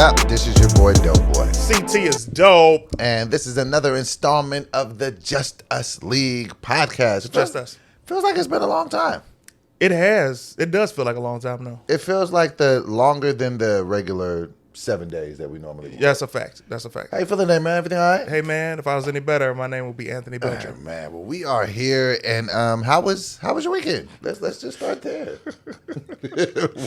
up? This is your boy Dope Boy. CT is dope. And this is another installment of the Just Us League podcast. Just Us. Feels like it's been a long time. It has. It does feel like a long time now. It feels like the longer than the regular 7 days that we normally do. That's a fact. That's a fact. How you feeling today, man? Everything all right? Hey, man, if I was any better, my name would be Anthony Belcher. Man, well, we are here, and how was your weekend? Let's just start there.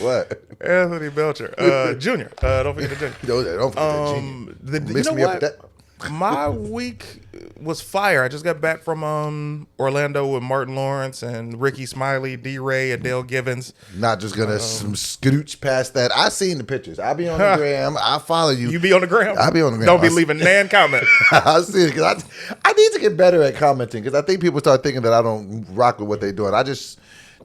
What? Anthony Belcher, Junior. Don't forget the Junior. Don't forget the Junior. You know what? My week was fire. I just got back from Orlando with Martin Lawrence and Ricky Smiley, D-Ray, Adele Givens. Not just gonna scooch past that. I seen the pictures. I be on the gram. I follow you. You be on the gram? I be on the gram. Don't be leaving nan comment. I see it because I need to get better at commenting because I think people start thinking that I don't rock with what they're doing. I just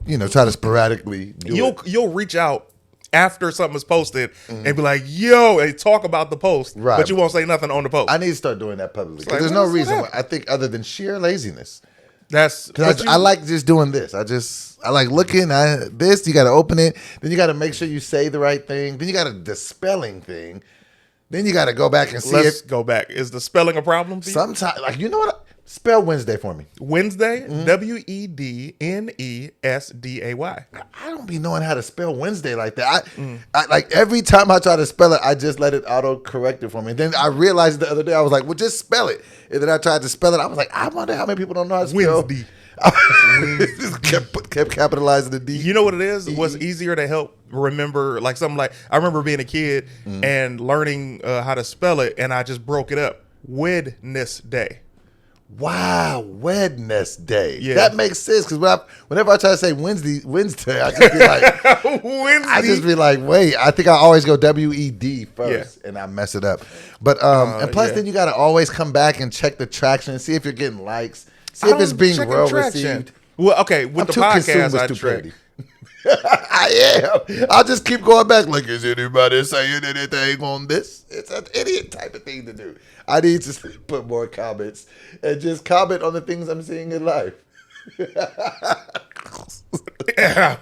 try to sporadically do it. You'll reach out after something is posted and be like, yo, and talk about the post, right, but you won't say nothing on the post. I need to start doing that publicly. Like, there's no reason why, I think, other than sheer laziness. I like just doing this. I like looking at this. You got to open it. Then you got to make sure you say the right thing. Then you got the spelling thing. Then you got to go back and see Let's go back. Is the spelling a problem for you? Sometimes, you know what? Spell Wednesday for me. Wednesday, Wednesday. I don't be knowing how to spell Wednesday like that. I like every time I try to spell it, I just let it auto correct it for me. And then I realized the other day, I was like, well, just spell it. And then I tried to spell it. I was like, I wonder how many people don't know how to spell Wednesday. Just kept capitalizing the D. You know what it is? What's easier to help remember, like something like, I remember being a kid and learning how to spell it, and I just broke it up. Wednesday. Wow, Wednesday. Yeah. That makes sense because whenever I try to say Wednesday, I just be like, Wednesday. I just be like, wait. I think I always go WED first, and I mess it up. But and plus, then you got to always come back and check the traction and see if you're getting likes, see if it's being well received. Well, okay, with the podcast, I track. I am. I'll just keep going back. Like, is anybody saying anything on this? It's an idiot type of thing to do. I need to put more comments and just comment on the things I'm seeing in life. I'm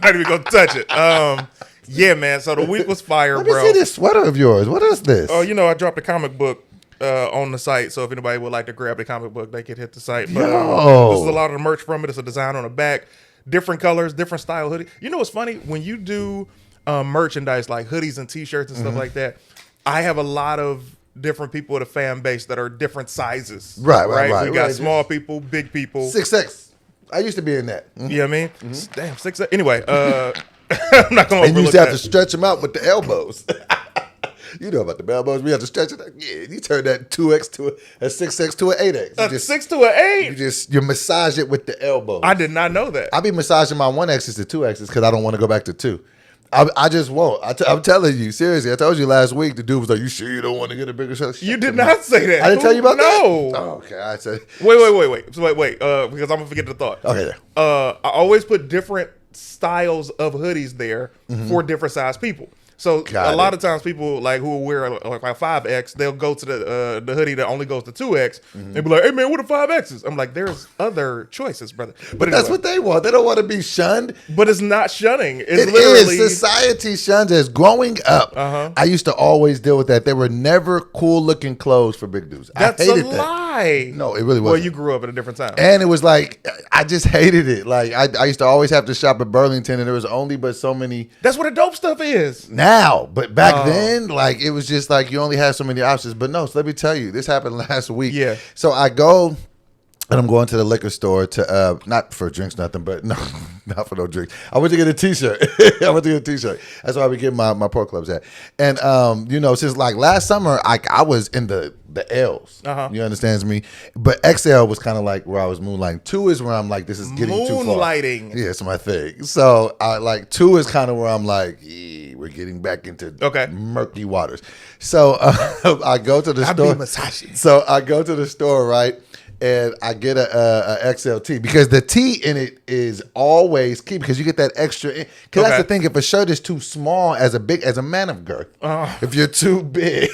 not even gonna touch it. Yeah, man. So the week was fire, Let bro. me see this sweater of yours. What is this? Oh, I dropped a comic book on the site, so if anybody would like to grab the comic book, they could hit the site. But this is a lot of the merch from it. It's a design on the back, different colors, different style hoodie. You know what's funny? When you do merchandise like hoodies and T-shirts and stuff like that, I have a lot of different people with a fan base that are different sizes. Right. We got small people, big people. 6X. I used to be in that. You know what I mean? Damn, 6X. Anyway, I'm not going to. And you used to have to stretch them out with the elbows. You know about the elbows. We have to stretch it. Yeah, you turn that 2X to a 6X to an 8X. A 6 to an 8? You massage it with the elbows. I did not know that. I be massaging my 1X's to 2X's because I don't want to go back to 2. I just won't. I'm telling you, seriously. I told you last week, the dude was like, you sure you don't want to get a bigger shirt? You did not say that. I didn't tell you about that? No. Oh, okay. I said. Wait. So wait. Because I'm going to forget the thought. Okay. I always put different styles of hoodies there for different size people. So a lot of times people like who will wear like 5X, they'll go to the hoodie that only goes to 2X and be like, hey man, what are 5Xs? I'm like, there's other choices, brother. But that's what they want. They don't want to be shunned. But it's not shunning. It's It literally is. Society shuns us. Growing up, I used to always deal with that. There were never cool looking clothes for big dudes. That's I hated a that. lie. No, it really wasn't. Well, you grew up at a different time. And it was like, I just hated it. Like, I used to always have to shop at Burlington, and there was only but so many. That's what the dope stuff is. Now, but back then, like, it was just like you only had so many options. But no, so let me tell you, this happened last week. Yeah. So I go, and I'm going to the liquor store to, not for drinks, nothing, but no, not for no drinks. I went to get a T-shirt. That's why we get my pork clubs at. And, since like last summer, I was in the L's. You understand me? But XL was kind of like where I was moonlighting. 2 is where I'm like, this is getting too far. Moonlighting. Yeah, it's my thing. So I like 2 is kind of where I'm like, we're getting back into murky waters. So I go to the store. So I go to the store, right? And I get a XLT because the T in it is always key because you get that extra. Because that's the thing. If a shirt is too small as a man of girth, if you're too big,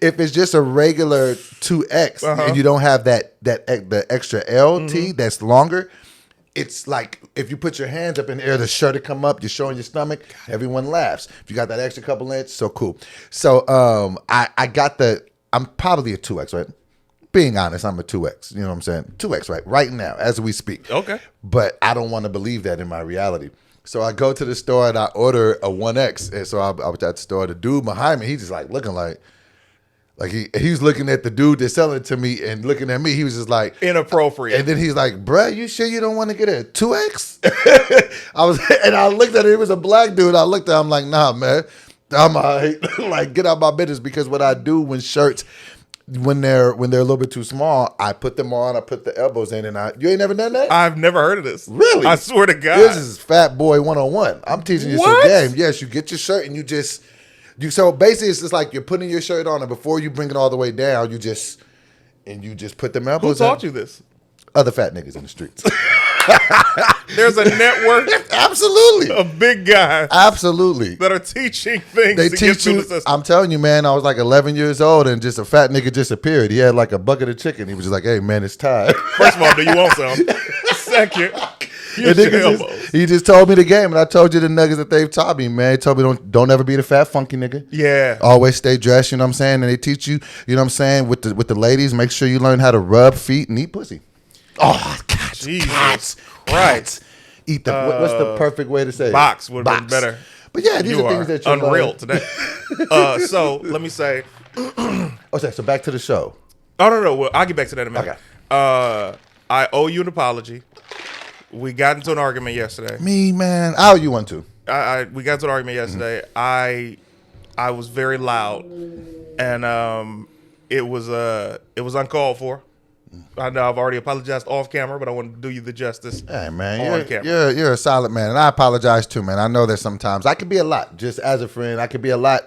if it's just a regular 2X and you don't have the extra LT that's longer, it's like if you put your hands up in the air, the shirt will come up, you're showing your stomach, everyone laughs. If you got that extra couple inches, so cool. So I got I'm probably a 2X, right? Being honest, I'm a 2X. You know what I'm saying? 2X, right now, as we speak. Okay. But I don't want to believe that in my reality. So I go to the store and I order a 1X. And so I was at the store. The dude behind me, he's just like looking like he was looking at the dude that's selling it to me and looking at me. He was just like inappropriate. And then he's like, bruh, you sure you don't want to get a 2X? I looked at it. It was a black dude. I looked at him, I'm like, nah, man. I'm like, get out my business, because what I do when shirts, when they're a little bit too small, I put them on, I put the elbows in, and you ain't never done that? I've never heard of this. Really? I swear to God. This is Fat Boy 101. I'm teaching you some game. Yes, you get your shirt and so basically it's just like you're putting your shirt on, and before you bring it all the way down, you just put them elbows in. Who taught you this? Other fat niggas in the streets. There's a network, absolutely, of big guys, absolutely, that are teaching things. They teach you. I'm telling you, man. I was like 11 years old, and just a fat nigga just appeared. He had like a bucket of chicken. He was just like, "Hey, man, it's time." First of all, do you want some? Second, he just told me the game, and I told you the nuggets that they've taught me, man. He told me don't ever be the fat funky nigga. Yeah. Always stay dressed. You know what I'm saying? And they teach you. You know what I'm saying? With the ladies, make sure you learn how to rub feet and eat pussy. Oh, cats, Jesus Christ. Eat the, what's the perfect way to say box it? would have been better. But yeah, these are things that you unreal today. So let me say. Okay, so back to the show. Oh, no. Well, I'll get back to that in a minute. Okay. I owe you an apology. We got into an argument yesterday. Me, man. I owe you one too. We got into an argument yesterday. I was very loud, and it was uncalled for. I know I've already apologized off camera, but I want to do you the justice. Hey, man, you're a solid man, and I apologize too, man. I know that sometimes I can be a lot, just as a friend. I can be a lot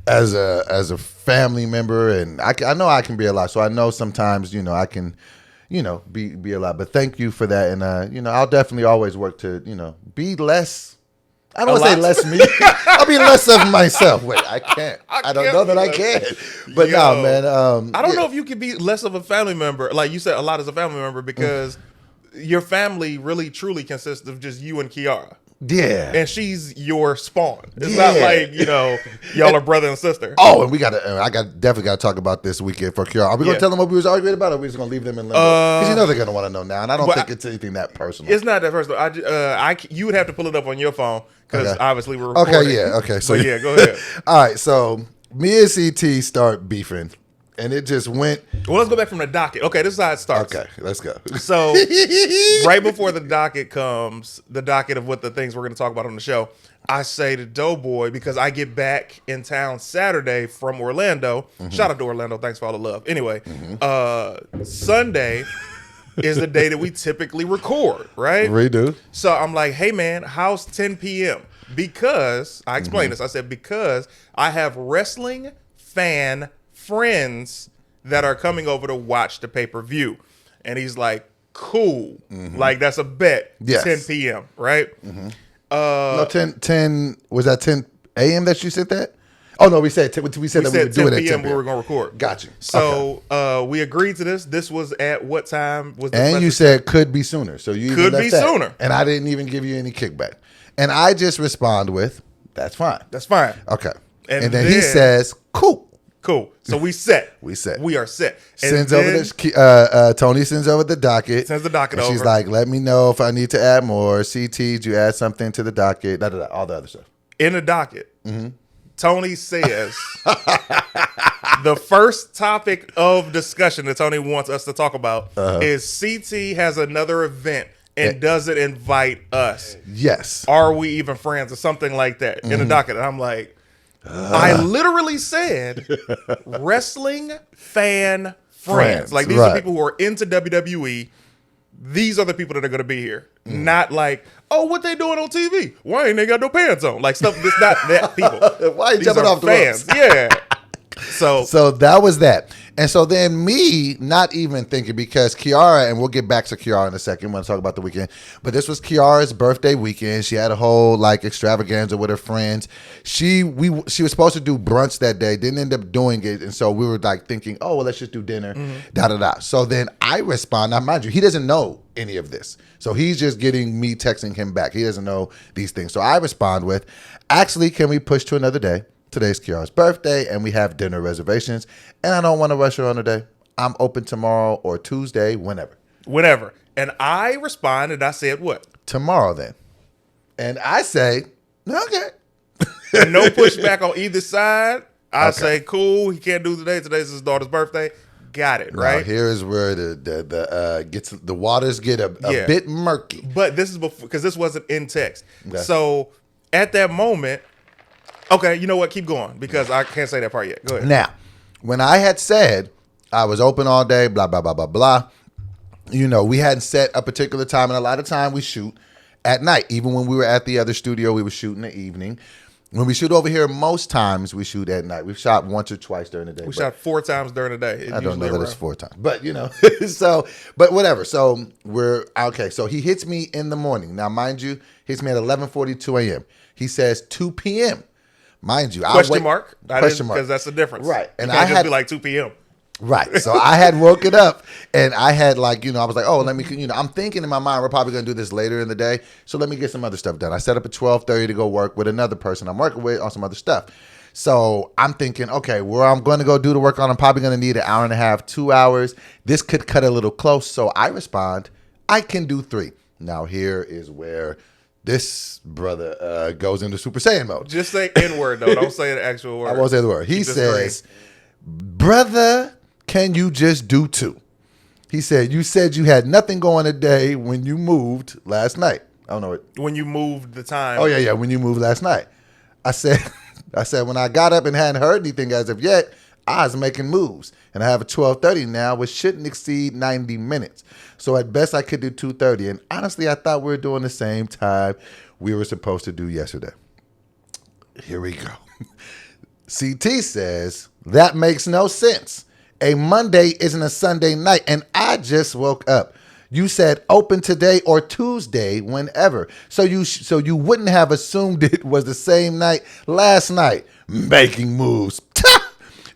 as a family member, and I know I can be a lot. So I know sometimes, I can, be a lot. But thank you for that, and I'll definitely always work to, be less. I don't want to say less me. I'll be less of myself. Wait, I can't. I don't know that I can. But no, man. I don't know if you could be less of a family member. Like you said, a lot as a family member, because your family really truly consists of just you and Kiara. Yeah. And she's your spawn. It's not like, y'all are brother and sister. Oh, and I definitely got to talk about this weekend for Kiara. Are we going to tell them what we was arguing about, or are we just going to leave them in limbo? Because they're going to want to know now, and I don't think it's anything that personal. It's not that personal. You would have to pull it up on your phone, because obviously we're recording. Okay, yeah, okay. So yeah, go ahead. All right, so me and CT start beefing. And it just went. Well, let's go back from the docket. Okay, this is how it starts. Okay, let's go. So, right before the docket comes, the docket of what the things we're going to talk about on the show, I say to Doughboy, because I get back in town Saturday from Orlando. Mm-hmm. Shout out to Orlando. Thanks for all the love. Anyway, Sunday is the day that we typically record, right? We do. So, I'm like, hey, man, how's 10 p.m.? Because, I explained this. I said, because I have wrestling fan friends that are coming over to watch the pay-per-view. And he's like, cool. Mm-hmm. Like, that's a bet. Yes. 10 p.m., right? Mm-hmm. No, 10, was that 10 a.m. that you said that? Oh, no, we said that we would do it at 10 p.m. we were going to record. Got you. So we agreed to this. This was at what time? And you said could be sooner. So you could be sooner. And I didn't even give you any kickback. And I just respond with, that's fine. That's fine. Okay. And then he says, cool. Cool. So we set. We are set. And Tony sends over the docket. Sends the docket over. She's like, let me know if I need to add more. CT, did you add something to the docket? All the other stuff. In the docket, Tony says the first topic of discussion that Tony wants us to talk about is CT has another event and doesn't invite us. Yes. Are we even friends or something like that in the docket? And I'm like, I literally said wrestling fan friends. Like, these are people who are into WWE. These are the people that are going to be here. Not like, oh, what they doing on TV? Why ain't they got no pants on? Like, stuff that's not that people. Why are you jumping off the fans? Yeah. So that was that. And so then me not even thinking, because Kiara, and we'll get back to Kiara in a second when I talk about the weekend, but this was Kiara's birthday weekend. She had a whole like extravaganza with her friends. She was supposed to do brunch that day, didn't end up doing it. And so we were like thinking, oh, well, let's just do dinner, da-da-da. So then I respond. Now, mind you, he doesn't know any of this. So he's just getting me texting him back. He doesn't know these things. So I respond with, actually, can we push to another day? Today's Kiara's birthday, and we have dinner reservations, and I don't want to rush her on a day. I'm open tomorrow or Tuesday, whenever. And I responded, and I said, what? Tomorrow, then. And I say, okay. No pushback on either side. I say, cool, he can't do today. Today's his daughter's birthday. Got it, right? Now, here is where the waters get a bit murky. But this is before, because this wasn't in text. Okay. So at that moment, okay, you know what? Keep going, because I can't say that part yet. Go ahead. Now, when I had said I was open all day, blah, blah, blah, blah, blah, you know, we hadn't set a particular time, and a lot of time we shoot at night. Even when we were at the other studio, we would shoot in the evening. When we shoot over here, most times we shoot at night. We've shot once or twice during the day. We shot 4 times during the day. I don't know that it's 4 times, but you know, but whatever. So we're okay. So he hits me in the morning. Now, mind you, hits me at 11:42 a.m. He says 2 p.m. Mind you, question mark, because that's the difference, right? And I had be like 2 p.m. Right. So I had woken up and I had I was like, oh, let me, I'm thinking in my mind, we're probably going to do this later in the day. So let me get some other stuff done. I set up at 12:30 to go work with another person I'm working with on some other stuff. So I'm thinking, okay, where I'm going to go do the work on, I'm probably going to need an hour and a half, 2 hours. This could cut a little close. So I respond, I can do 3. Now here is where this brother goes into Super Saiyan mode. Just say N-word, though. Don't say the actual word. I won't say the word. He says, brother, can you just do 2? He said, you said you had nothing going today when you moved last night. I don't know what. When you moved the time. Oh, yeah. When you moved last night. I said, when I got up and hadn't heard anything as of yet, I was making moves. And I have a 12:30 now, which shouldn't exceed 90 minutes. So at best, I could do 2:30. And honestly, I thought we were doing the same time we were supposed to do yesterday. Here we go. CT says, that makes no sense. A Monday isn't a Sunday night, and I just woke up. You said open today or Tuesday, whenever. So you wouldn't have assumed it was the same night last night. Making moves.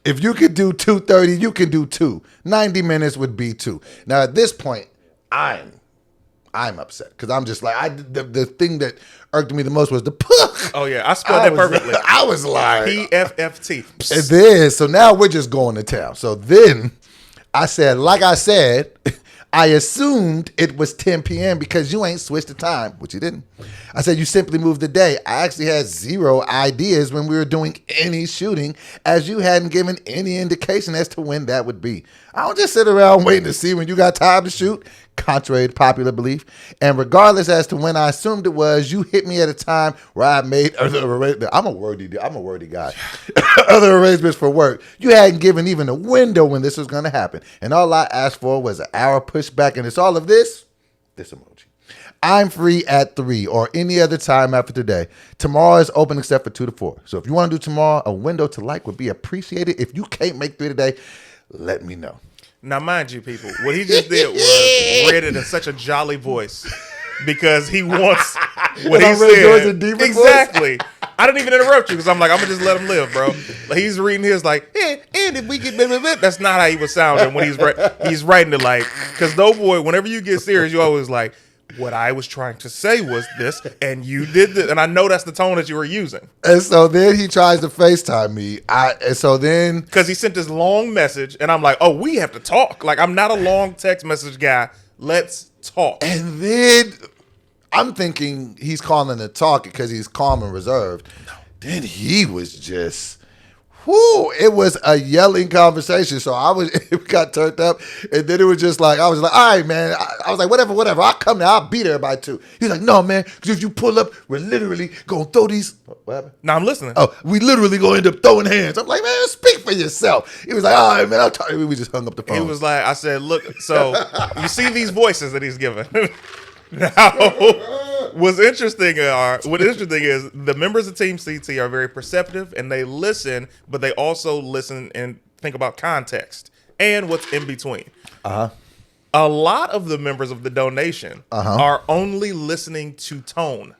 If you could do 2:30, you can do 2. 90 minutes would be 2. Now at this point, I'm upset because I'm just like the thing that irked me the most was the puck. Oh yeah, I spelled that perfectly. I was like PFFT. And then so now we're just going to town. So then I said, I assumed it was 10 p.m. because you ain't switched the time, which you didn't. I said, you simply moved the day. I actually had 0 ideas when we were doing any shooting, as you hadn't given any indication as to when that would be. I don't just sit around waiting to see when you got time to shoot, contrary to popular belief. And regardless as to when I assumed it was, you hit me at a time where I made other arrangements. I'm a wordy guy. Other arrangements for work. You hadn't given even a window when this was going to happen. And all I asked for was an hour pushback, and it's all of this emoji. I'm free at 3 or any other time after today. Tomorrow is open except for 2 to 4. So if you want to do tomorrow, a window to like would be appreciated. If you can't make 3 today, let me know. Now, mind you, people, what he just did was read it in such a jolly voice because he wants what he said. Exactly. I didn't even interrupt you because I'm like, I'm going to just let him live, bro. Like, he's reading his like, and if we get blah, blah, blah. That's not how he was sounding when he's writing it like, because Doughboy, whenever you get serious, you always like, what I was trying to say was this, and you did this. And I know that's the tone that you were using. And so then he tries to FaceTime me. Because he sent this long message, and I'm like, oh, we have to talk. Like, I'm not a long text message guy. Let's talk. And then I'm thinking he's calling to talk because he's calm and reserved. No. Then he was just... it was a yelling conversation. So it got turned up. And then it was just like, I was like, all right, man. I was like, whatever. I'll come now. I'll beat everybody too. He's like, no, man. Because if you pull up, we're literally going to throw these. What happened? No, I'm listening. Oh, we literally going to end up throwing hands. I'm like, man, speak for yourself. He was like, all right, man. I'll talk. We just hung up the phone. He was like, I said, look, so you see these voices that he's giving. Now, What's interesting is the members of Team CT are very perceptive and they listen, but they also listen and think about context and what's in between. A lot of the members of the donation are only listening to tone.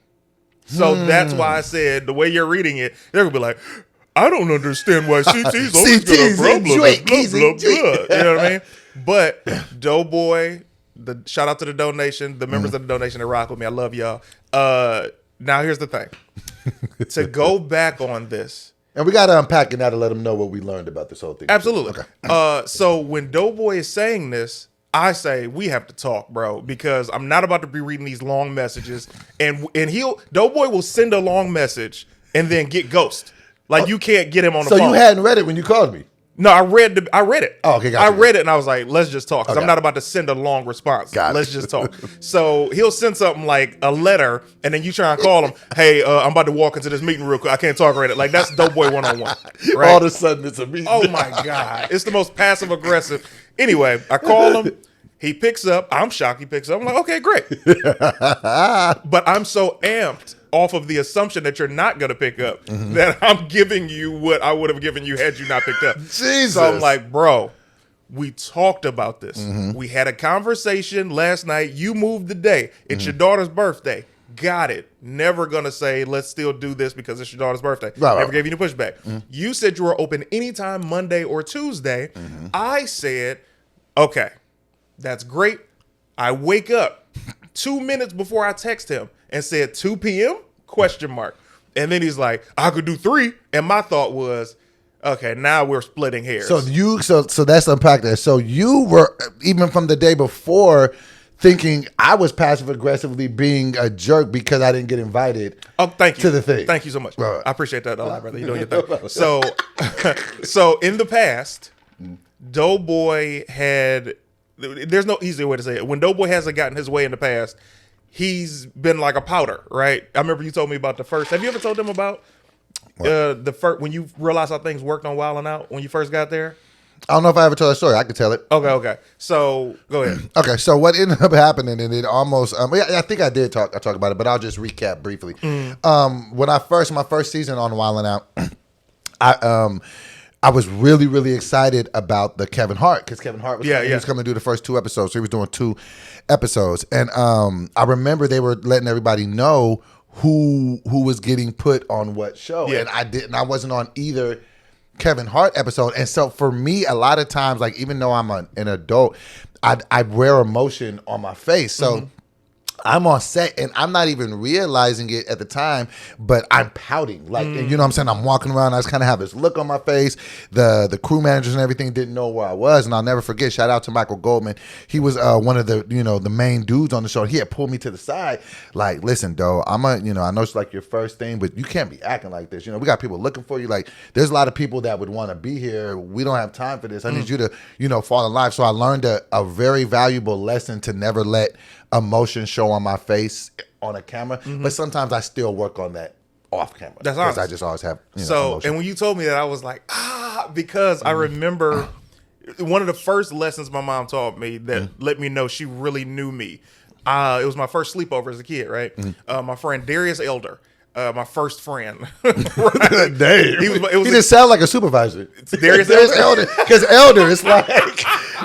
So that's why I said the way you're reading it, they're gonna be like, I don't understand why CT's always got a problem. Blah, blah, blah. You know what I mean? But Doughboy, shout out to the donation, the members of the donation that rock with me. I love y'all. Now here's the thing. To go back on this. And we got to unpack it now to let them know what we learned about this whole thing. Absolutely. Okay. So when Doughboy is saying this, I say we have to talk, bro, because I'm not about to be reading these long messages. And Doughboy will send a long message and then get ghost. Like you can't get him on the phone. So you hadn't read it when you called me? No, I read it. Oh, okay, gotcha. I read it and I was like, let's just talk. Because I'm not about to send a long response. Let's just talk. So he'll send something like a letter and then you try and call him, hey, I'm about to walk into this meeting real quick. I can't talk right now. Like that's Doughboy one-on-one. Right? All of a sudden it's a meeting. Oh my God. It's the most passive aggressive. Anyway, I call him. He picks up. I'm shocked he picks up. I'm like, okay, great. But I'm so amped off of the assumption that you're not going to pick up that I'm giving you what I would have given you had you not picked up. Jesus. So I'm like, bro, we talked about this. We had a conversation last night. You moved the day. It's your daughter's birthday. Got it. Never going to say, let's still do this because it's your daughter's birthday. Never gave you any pushback. You said you were open anytime Monday or Tuesday. I said, okay, that's great. I wake up 2 minutes before I text him and said 2 p.m. ? And then he's like, I could do 3. And my thought was, okay, now we're splitting hairs. So so that's unpacked there. So you were, even from the day before, thinking I was passive aggressively being a jerk because I didn't get invited. Oh, thank you to the thing. Thank you so much. Right. I appreciate that a lot, brother. You're doing your thing. So in the past, Doughboy had, there's no easier way to say it. When Doughboy hasn't gotten his way in the past, he's been like a powder, right? I remember you told me about the first. Have you ever told them about the first when you realized how things worked on Wild 'N Out when you first got there? I don't know if I ever told that story. I could tell it. Okay. So go ahead. Okay. So what ended up happening, and it almost, I think I did talk about it, but I'll just recap briefly. When my first season on Wild 'N Out, I was really, really excited about the Kevin Hart because Kevin Hart was he was coming to do the first 2 episodes. So he was doing 2 episodes, and I remember they were letting everybody know who was getting put on what show, and I wasn't on either Kevin Hart episode. And so for me, a lot of times, like even though I'm an adult, I wear emotion on my face, so. I'm on set and I'm not even realizing it at the time, but I'm pouting. Like, and you know what I'm saying? I'm walking around. I just kind of have this look on my face. The crew managers and everything didn't know where I was. And I'll never forget, shout out to Michael Goldman. He was one of the, the main dudes on the show. He had pulled me to the side. Like, listen, Doe, I know it's like your first thing, but you can't be acting like this. We got people looking for you. Like, there's a lot of people that would want to be here. We don't have time for this. I need you to, fall in line. So I learned a very valuable lesson to never let emotion show on my face on a camera, but sometimes I still work on that off camera. That's awesome. I just always have emotion. And when you told me that, I was like, because I remember one of the first lessons my mom taught me that let me know she really knew me. It was my first sleepover as a kid, right? My friend Darius Elder. My first friend. Right? Dang. He didn't sound like a supervisor. Darius Elder. Because Elder,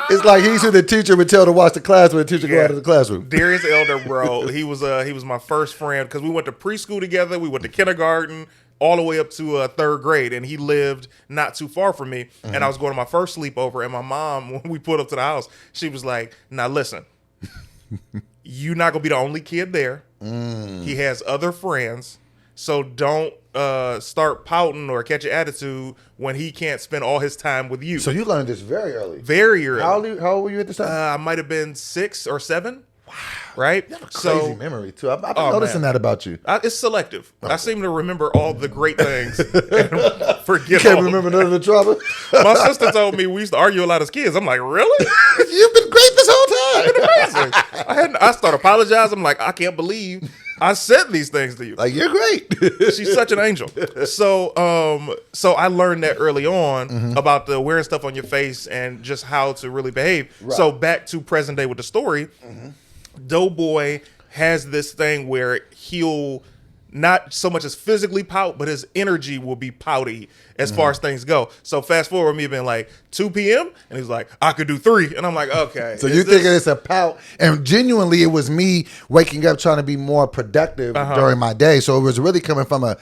it's like he's who the teacher would tell to watch the class when the teacher go out of the classroom. Darius Elder, bro. He was my first friend because we went to preschool together. We went to kindergarten all the way up to 3rd grade, and he lived not too far from me. And I was going to my first sleepover, and my mom, when we pulled up to the house, she was like, "Now listen, you're not gonna be the only kid there. He has other friends." So don't start pouting or catch an attitude when he can't spend all his time with you. So you learned this very early. Very early. How old were you at this time? I might have been 6 or 7. Wow. Right? You have a crazy memory, too. I've been noticing that about you. It's selective. Okay. I seem to remember all the great things and forget You can't remember none of the trauma? My sister told me we used to argue a lot as kids. I'm like, really? You've been great this whole time. I started apologizing. I'm like, I can't believe I said these things to you. Like, you're great. She's such an angel. So I learned that early on about the wearing stuff on your face and just how to really behave. Right. So back to present day with the story, Doughboy has this thing where he'll not so much as physically pout, but his energy will be pouty as far as things go. So fast forward me being like 2 p.m. and he's like, I could do 3. And I'm like, okay. So you thinking it's a pout. And genuinely it was me waking up trying to be more productive during my day. So it was really coming from a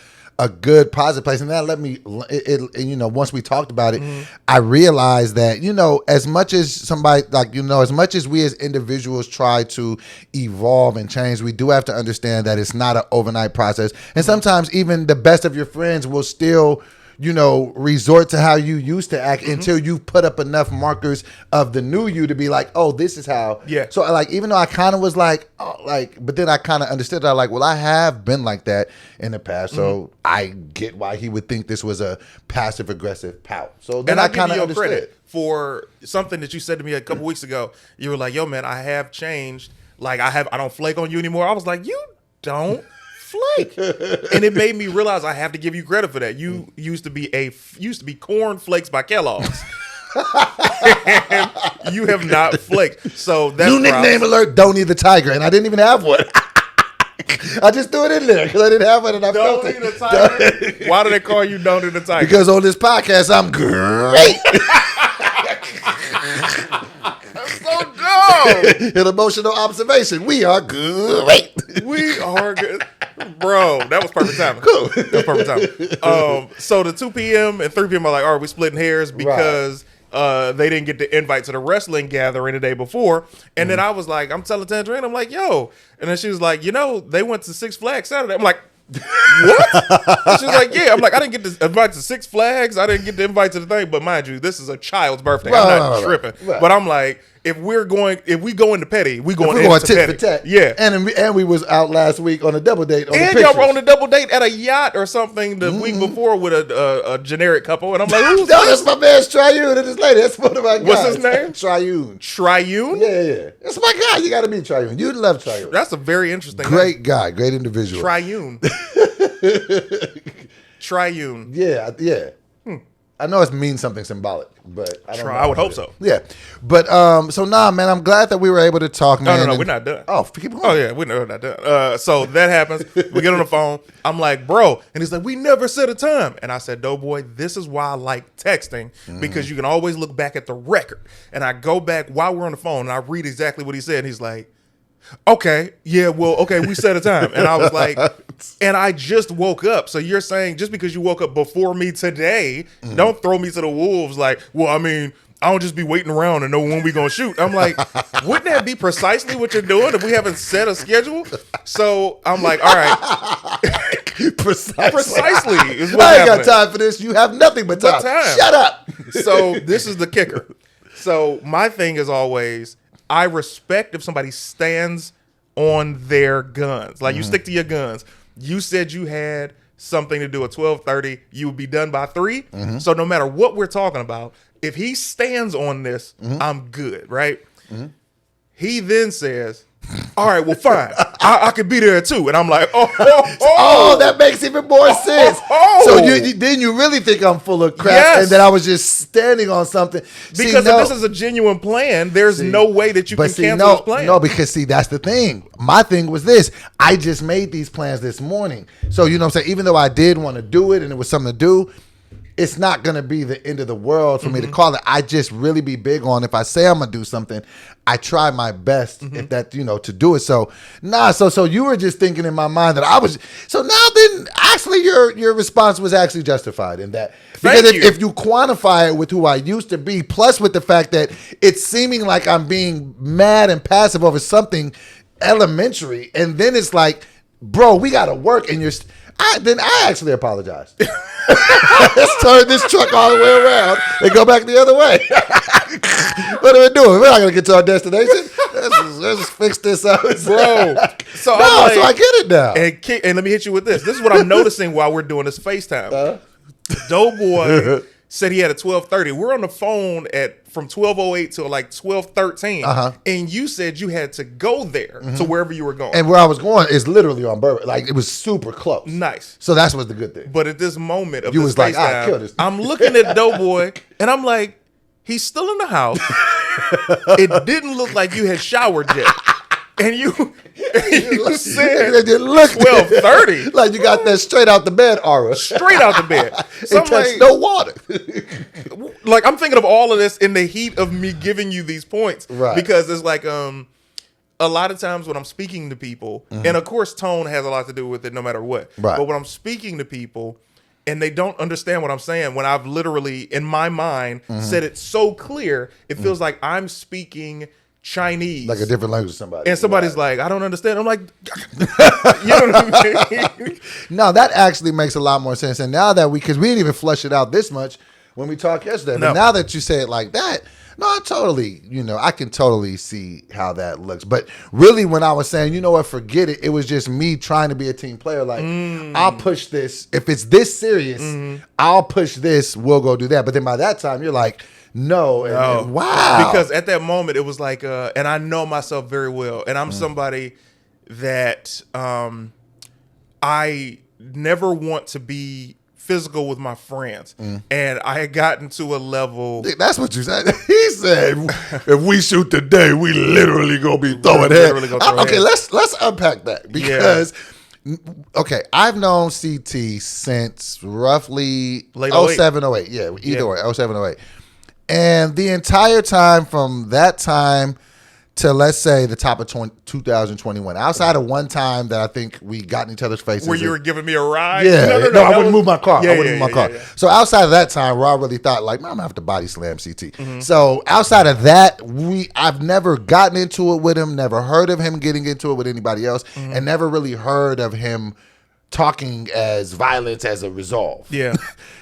good positive place. And that let me, once we talked about it, I realized that, as much as somebody as much as we as individuals try to evolve and change, we do have to understand that it's not an overnight process. And sometimes even the best of your friends will still, resort to how you used to act until you put up enough markers of the new you to be like, oh, this is how. Yeah. So even though I kind of was but then I kind of understood that I have been like that in the past. So I get why he would think this was a passive aggressive pout. So then I kind of understood. Credit for something that you said to me a couple weeks ago. You were like, yo, man, I have changed. I don't flake on you anymore. I was like, you don't flake. And it made me realize I have to give you credit for that. You used to be Corn Flakes by Kellogg's. And you have not flaked. So that's new nickname alert, Donnie the Tiger. And I didn't even have one. I just threw it in there because I didn't have one and I felt it. The Tiger? Why do they call you Donnie the Tiger? Because on this podcast, I'm great. An emotional observation. We are great. We are good. Bro, that was perfect timing. Cool. That was perfect timing. So the 2 p.m. and 3 p.m. are like, all right, we're splitting hairs because they didn't get the invite to the wrestling gathering the day before. And then I was like, I'm telling Tangerine, I'm like, yo. And then she was like, they went to Six Flags Saturday. I'm like, what? And she was like, yeah. I'm like, I didn't get the invite to Six Flags. I didn't get the invite to the thing. But mind you, this is a child's birthday. I'm not tripping. Right. But I'm like, if we go into petty, we going into tit petty. For tat. Yeah. And we was out last week on a double date. And y'all were on a double date at a yacht or something the week before with a generic couple. And I'm like, who's no, that's my man Triune and this lady. That's one of my guys. What's his name? Triune. Triune? Yeah. That's my guy. You got to meet Triune. You'd love Triune. That's a very interesting great name. Guy. Great individual. Triune. Triune. Yeah. I know it means something symbolic, but I would hope so. Yeah, but so man, I'm glad that we were able to talk, man. No, we're not done. Oh, keep going. Oh yeah, we're not done. So that happens. We get on the phone. I'm like, bro, and he's like, we never set a time. And I said, Doughboy, this is why I like texting because you can always look back at the record. And I go back while we're on the phone and I read exactly what he said. And he's like, okay, yeah, well, okay, we set a time. And I was like, and I just woke up. So you're saying just because you woke up before me today, don't throw me to the wolves like, well, I mean, I don't just be waiting around and know when we gonna shoot. I'm like, wouldn't that be precisely what you're doing if we haven't set a schedule? So I'm like, all right. Precisely is what I ain't got time for this. You have nothing but time. Shut up. So this is the kicker. So my thing is always, I respect if somebody stands on their guns. Like you stick to your guns. You said you had something to do at 12:30. You would be done by 3. So no matter what we're talking about, if he stands on this, I'm good, right? He then says, all right, well, fine. I could be there too. And I'm like, oh, that makes even more sense. So then you really think I'm full of crap and that I was just standing on something. Because if this is a genuine plan, there's no way that you can cancel this plan. No, because that's the thing. My thing was this. I just made these plans this morning. So, you know what I'm saying? Even though I did want to do it and it was something to do, it's not going to be the end of the world for me to call it. I just really be big on if I say I'm going to do something, I try my best if that, to do it. So, so you were just thinking in my mind that I was. So now then, actually, your response was actually justified in that. Because if you quantify it with who I used to be, plus with the fact that it's seeming like I'm being mad and passive over something elementary, and then it's like, bro, we got to work, and then I actually apologize. Let's turn this truck all the way around and go back the other way. What are we doing? We're not going to get to our destination. Let's just fix this up. Bro. So I get it now. And let me hit you with this. This is what I'm noticing while we're doing this FaceTime. Doughboy said he had a 12:30. We're on the phone from 12:08 till like 12:13, and you said you had to go there to wherever you were going. And where I was going is literally on Bourbon. Like it was super close. Nice. So that's what's the good thing. But at this moment of this FaceTime, I'm looking at Doughboy, and I'm like, he's still in the house. It didn't look like you had showered yet. And you said 12:30. Like you got that straight out the bed aura. Straight out the bed. So it touched no water. Like I'm thinking of all of this in the heat of me giving you these points. Right. Because it's like a lot of times when I'm speaking to people, and of course tone has a lot to do with it no matter what. Right. But when I'm speaking to people and they don't understand what I'm saying, when I've literally in my mind said it so clear, it feels like I'm speaking Chinese, like a different language to somebody, and somebody's like, I don't understand. I'm like, you know what I mean? No, that actually makes a lot more sense. And now that because we didn't even flush it out this much when we talked yesterday, but now that you say it like that, no, I totally, I can totally see how that looks. But really, when I was saying, you know what, forget it, it was just me trying to be a team player. Like, I'll push this if it's this serious. I'll push this. We'll go do that. But then by that time, you're like. No, and wow. Because at that moment, it was like, and I know myself very well. And I'm somebody that I never want to be physical with my friends. And I had gotten to a level. That's what you said. He said, if we shoot today, we literally going to be throwing heads. Okay, let's unpack that. Because, okay, I've known CT since roughly late 07, 08. Yeah, either way, 07, 08. And the entire time from that time to, let's say, the top of 2021, outside of one time that I think we got in each other's faces. Where you were giving me a ride? Yeah. No, I wouldn't move my car. I wouldn't move my car. Yeah. So outside of that time, where I really thought, like, man, I'm going to have to body slam CT. So outside of that, I've never gotten into it with him, never heard of him getting into it with anybody else, and never really heard of him talking as violence as a resolve. Yeah.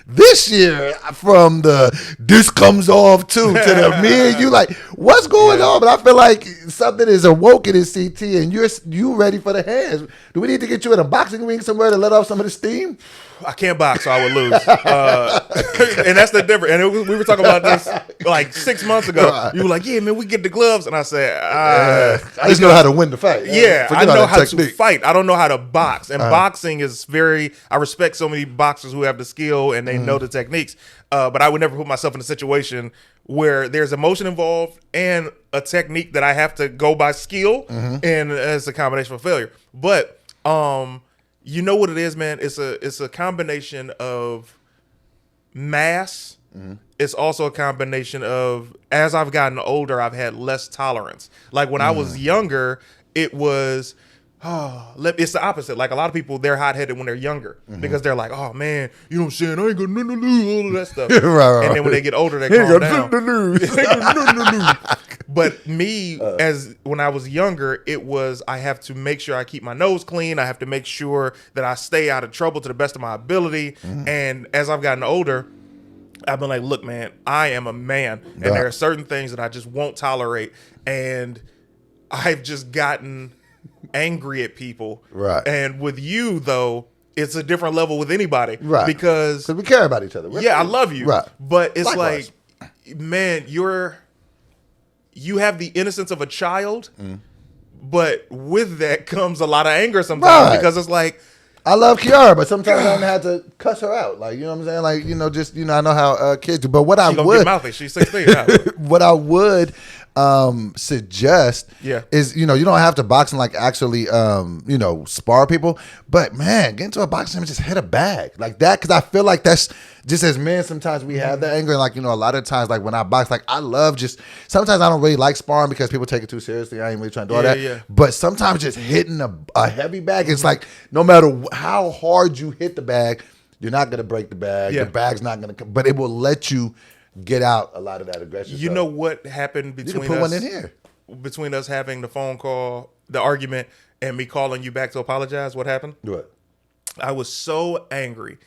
This year, from the this comes off too to the me and you, like, what's going on? But I feel like something is awoken in CT, and you ready for the hands. Do we need to get you in a boxing ring somewhere to let off some of the steam? I can't box, so I would lose. And that's the difference. And we were talking about this like 6 months ago. You were like, yeah, man, we get the gloves. And I said, I just know how to win the fight. Yeah, I know how to fight. I don't know how to box. And boxing is I respect so many boxers who have the skill and they know the techniques. But I would never put myself in a situation where there's emotion involved and a technique that I have to go by skill. And it's a combination of failure. But, you know what it is, man? It's a combination of mass. It's also a combination of, as I've gotten older, I've had less tolerance. Like when I was younger, it was, it's the opposite. Like a lot of people, they're hot-headed when they're younger because they're like, oh man, you know what I'm saying? I ain't got nothing to lose, all of that stuff. Right. And then when they get older, they calm down. But me, as when I was younger, it was I have to make sure I keep my nose clean. I have to make sure that I stay out of trouble to the best of my ability. And as I've gotten older, I've been like, look, man, I am a man. And there are certain things that I just won't tolerate. And I've just gotten angry at people. Right. And with you, though, it's a different level with anybody. Right. Because we care about each other. I love you. Right. But it's Likewise. like, man, you have the innocence of a child, but with that comes a lot of anger sometimes because it's like, I love Kiara, but sometimes I have to cuss her out. Like, you know what I'm saying? Like, I know how kids do. But what I would, mouthy. She's 16. what I would suggest is, you don't have to box and like actually, spar people. But man, get into a boxing and just hit a bag like that. Cause I feel like that's just as men, sometimes we have that anger. And like, a lot of times, like when I box, like I love sometimes I don't really like sparring because people take it too seriously. I ain't really trying to do all that. Yeah. But sometimes just hitting a heavy bag, it's like no matter how hard you hit the bag, you're not going to break the bag. The bag's not going to come, but it will let you get out a lot of that aggression. You know what happened between us? You can put one in here. Between us having the phone call, the argument, and me calling you back to apologize, what happened? What? I was so angry.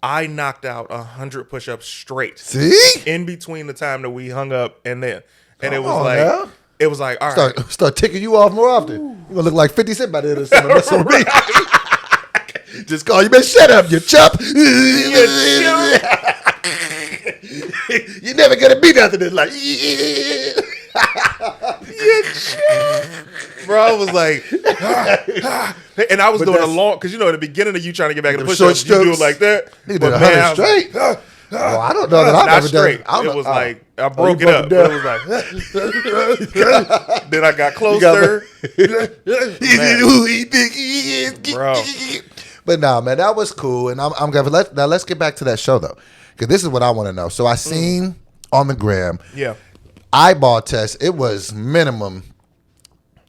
I knocked out 100 push-ups straight. See? In between the time that we hung up and then. And it was like, all right. Start ticking you off more often. You're going to look like 50 Cent by the end of the summer. That's on me. Just call you, man, shut up, you chump. You're never going to be nothing that's like, bro, I was like, and I was doing a long, because in the beginning of you trying to get back in the push-ups, you do it like that. But man, straight. Well, I don't know that I've ever straight. done. It was like I broke it up. It was like then I got closer. Bro. But nah, man, that was cool, and I'm glad. Now let's get back to that show though, because this is what I want to know. So I seen on the gram, eyeball test. It was minimum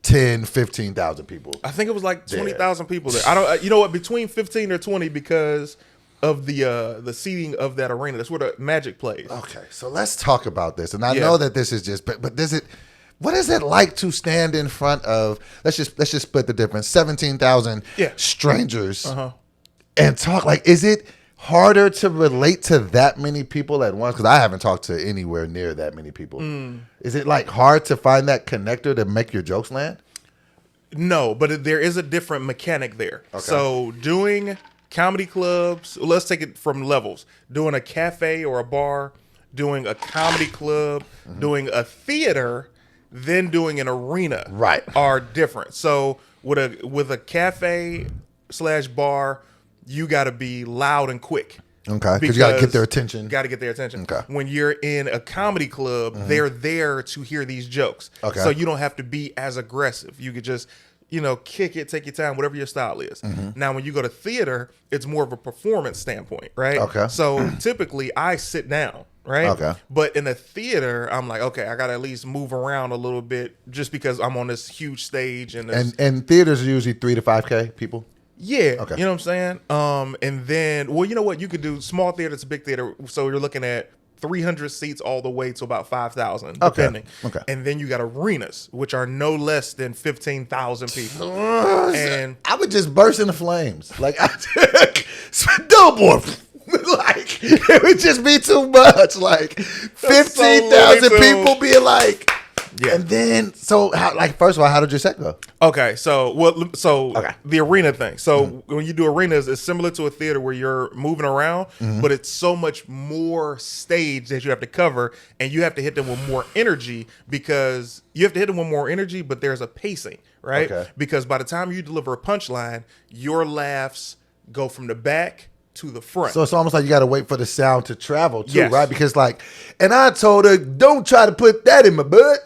10, 15,000 people. I think it was like 20,000 people there. I don't. You know what? Between 15 or 20 because of the seating of that arena. That's where the Magic plays. Okay, so let's talk about this. And I know that this is just, but does it? What is it like to stand in front of? Let's just split the difference. 17,000 strangers and talk. Like, is it harder to relate to that many people at once? Because I haven't talked to anywhere near that many people. Is it like hard to find that connector to make your jokes land? No, but there is a different mechanic there. Okay. So doing comedy clubs, let's take it from levels. Doing a cafe or a bar, doing a comedy club, doing a theater, then doing an arena, are different. So with a cafe / bar, you got to be loud and quick. Okay, because you got to get their attention. Got to get their attention. Okay. When you're in a comedy club, they're there to hear these jokes. Okay. So you don't have to be as aggressive. You could just, kick it, take your time, whatever your style is. Now, when you go to theater, it's more of a performance standpoint, right? Okay. So typically, I sit down. Right. Okay. But in a theater, I'm like, okay, I got to at least move around a little bit just because I'm on this huge stage. And theaters are usually 3 to 5K people. Yeah. Okay. You know what I'm saying? And then, well, you know what? You could do small theater to big theater. So you're looking at 300 seats all the way to about 5,000, depending. Okay. And then you got arenas, which are no less than 15,000 people. And I would just burst into flames. Like, double. Like, it would just be too much. Like 15,000 people being like, and then first of all, how did your set go? Okay, so the arena thing. So when you do arenas, it's similar to a theater where you're moving around, but it's so much more stage that you have to cover, and you have to hit them with more energy but there's a pacing, right? Okay. Because by the time you deliver a punchline, your laughs go from the back to the front. So it's almost like you got to wait for the sound to travel too, right? Because and I told her, don't try to put that in my butt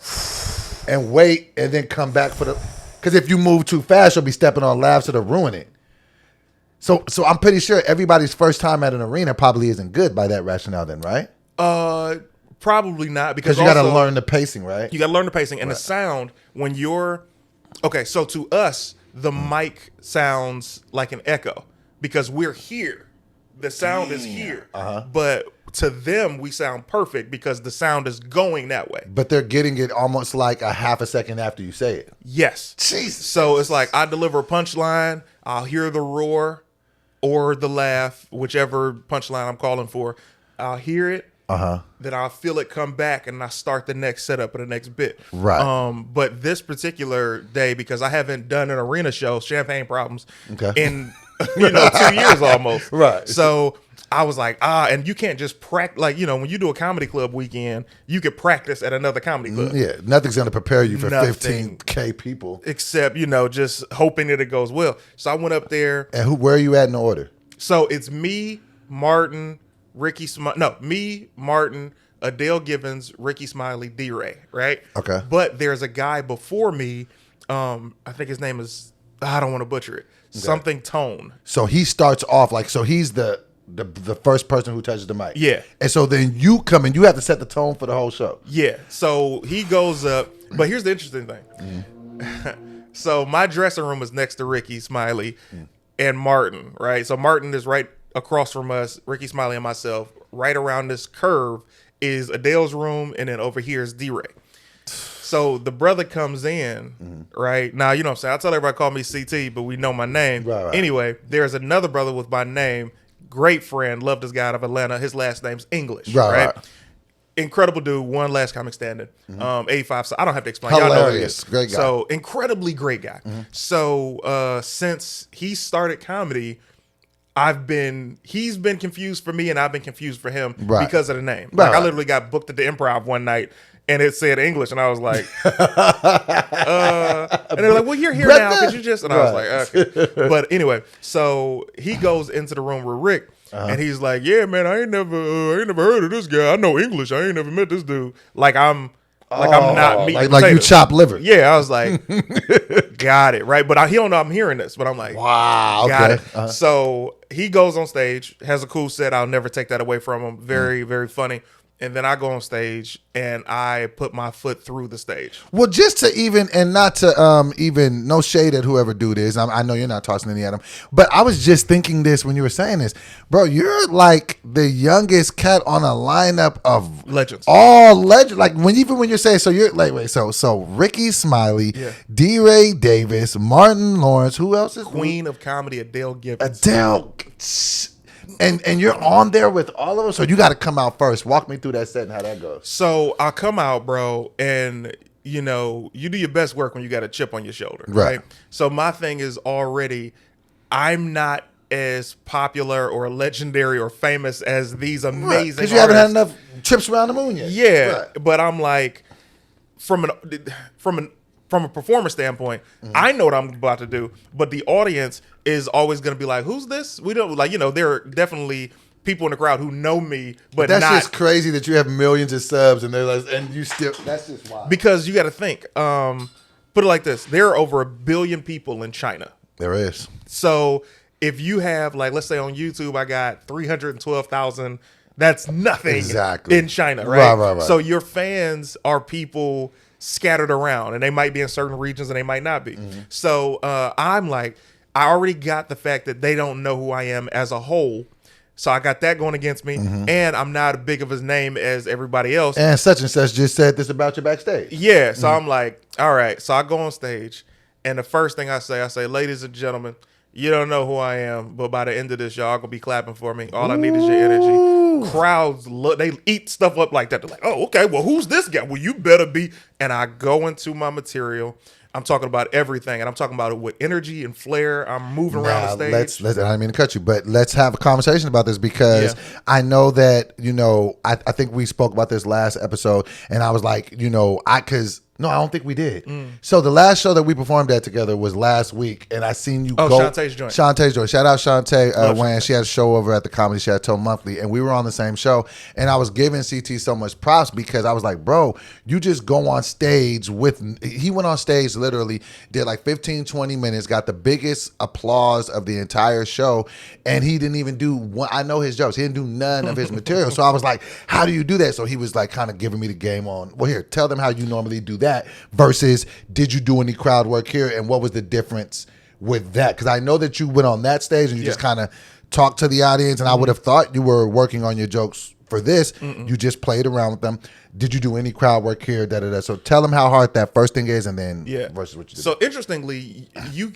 and wait and then come back because if you move too fast, you'll be stepping on laughs that'll ruin it. So I'm pretty sure everybody's first time at an arena probably isn't good by that rationale then, right? Probably not because you got to learn the pacing, right? You got to learn the pacing and the sound when you're, okay, so to us, the mic sounds like an echo because we're here. The sound is here, but to them, we sound perfect because the sound is going that way. But they're getting it almost like a half a second after you say it. Yes. Jesus. So it's like I deliver a punchline, I'll hear the roar or the laugh, whichever punchline I'm calling for. I'll hear it, then I'll feel it come back, and I start the next setup or the next bit. Right. But this particular day, because I haven't done an arena show, Champagne Problems, in 2 years almost. Right. So I was like, and you can't just practice. Like, when you do a comedy club weekend, you could practice at another comedy club. Yeah, nothing's going to prepare you for 15K people. Except, just hoping that it goes well. So I went up there. And where are you at in the order? So it's me, Martin, Martin, Adele Givens, Ricky Smiley, D-Ray, right? Okay. But there's a guy before me, I think his name is, I don't want to butcher it, something Tone. So he starts off so he's the first person who touches the mic. Yeah. And so then you come and you have to set the tone for the whole show. Yeah. So he goes up, but here's the interesting thing. So my dressing room is next to Ricky Smiley and Martin, right? So Martin is right across from us, Ricky Smiley and myself. Right around this curve is Adele's room, and then over here is D-Ray. So the brother comes in, right? Now, you know what I'm saying? I tell everybody call me CT, but we know my name. Right. Anyway, there's another brother with my name, great friend, love this guy out of Atlanta. His last name's English, right? Incredible dude, one last comic standing, 85. So I don't have to explain. Hilarious. Y'all know who he is. Great guy. So incredibly great guy. So since he started comedy, he's been confused for me and I've been confused for him because of the name. Like I literally got booked at the Improv one night and it said English and I was like, and they're like, well, you're here now. Could you just, and I was like, okay. But anyway, so he goes into the room with Rick And he's like, yeah, man, I ain't never heard of this guy. I know English. I ain't never met this dude. Like I'm not meat. Like you chop liver. Yeah, I was like, got it, right? But he don't know I'm hearing this, but I'm like, wow, got it. So he goes on stage, has a cool set. I'll never take that away from him. Very, very funny. And then I go on stage and I put my foot through the stage. Well, just to even, and not to even, no shade at whoever do this. I know you're not tossing any at them, but I was just thinking this when you were saying this. Bro, you're like the youngest cat on a lineup of legends. All legends. Like when you're saying, so you're like, wait, so Ricky Smiley, D. Ray Davis, Martin Lawrence, who else is Queen of Comedy, Adele Gibbons. And you're on there with all of them, so you got to come out first. Walk me through that set and how that goes. So I come out, bro, and you do your best work when you got a chip on your shoulder, right? So my thing is already, I'm not as popular or legendary or famous as these amazing because you haven't had enough trips around the moon yet. Yeah, but I'm like, from a performance standpoint, I know what I'm about to do, but the audience is always going to be like, who's this? We don't there are definitely people in the crowd who know me, but that's just crazy that you have millions of subs and they're like, and you still, that's just wild. Because you got to think, put it like this, there are over 1 billion people in China. There is. So if you have, like, let's say on YouTube, I got 312,000, that's nothing in China, right? So your fans are people scattered around, and they might be in certain regions and they might not be. So I'm like, I already got the fact that they don't know who I am as a whole. So I got that going against me, and I'm not as big of a name as everybody else. And such just said this about you backstage. Yeah, so I'm like, all right. So I go on stage, and the first thing I say, ladies and gentlemen, you don't know who I am, but by the end of this, y'all gonna be clapping for me. All I need is your energy. Crowds look, they eat stuff up like that. They're like, oh, okay, well, who's this guy? Well, you better be. And I go into my material. I'm talking about everything, and I'm talking about it with energy and flair. I'm moving around the stage. I didn't mean to cut you, but let's have a conversation about this because I know that, I think we spoke about this last episode, and I was like, no, I don't think we did. So the last show that we performed at together was last week, and I seen you go. Shantae's Joint. Shantae's Joint. Shout out Shantae when she had a show over at the Comedy Chateau Monthly, and we were on the same show, and I was giving CT so much props because I was like, bro, you just go on stage he went on stage literally, did like 15, 20 minutes, got the biggest applause of the entire show, and he didn't even do one. I know his jokes. He didn't do none of his material. So I was like, how do you do that? So he was like kind of giving me the game on, well, here, tell them how you normally do that versus did you do any crowd work here, and what was the difference with that? Because I know that you went on that stage and you just kind of talked to the audience, and I would have thought you were working on your jokes for this. You just played around with them. Did you do any crowd work here? So tell them how hard that first thing is, and then versus what you did. So interestingly, you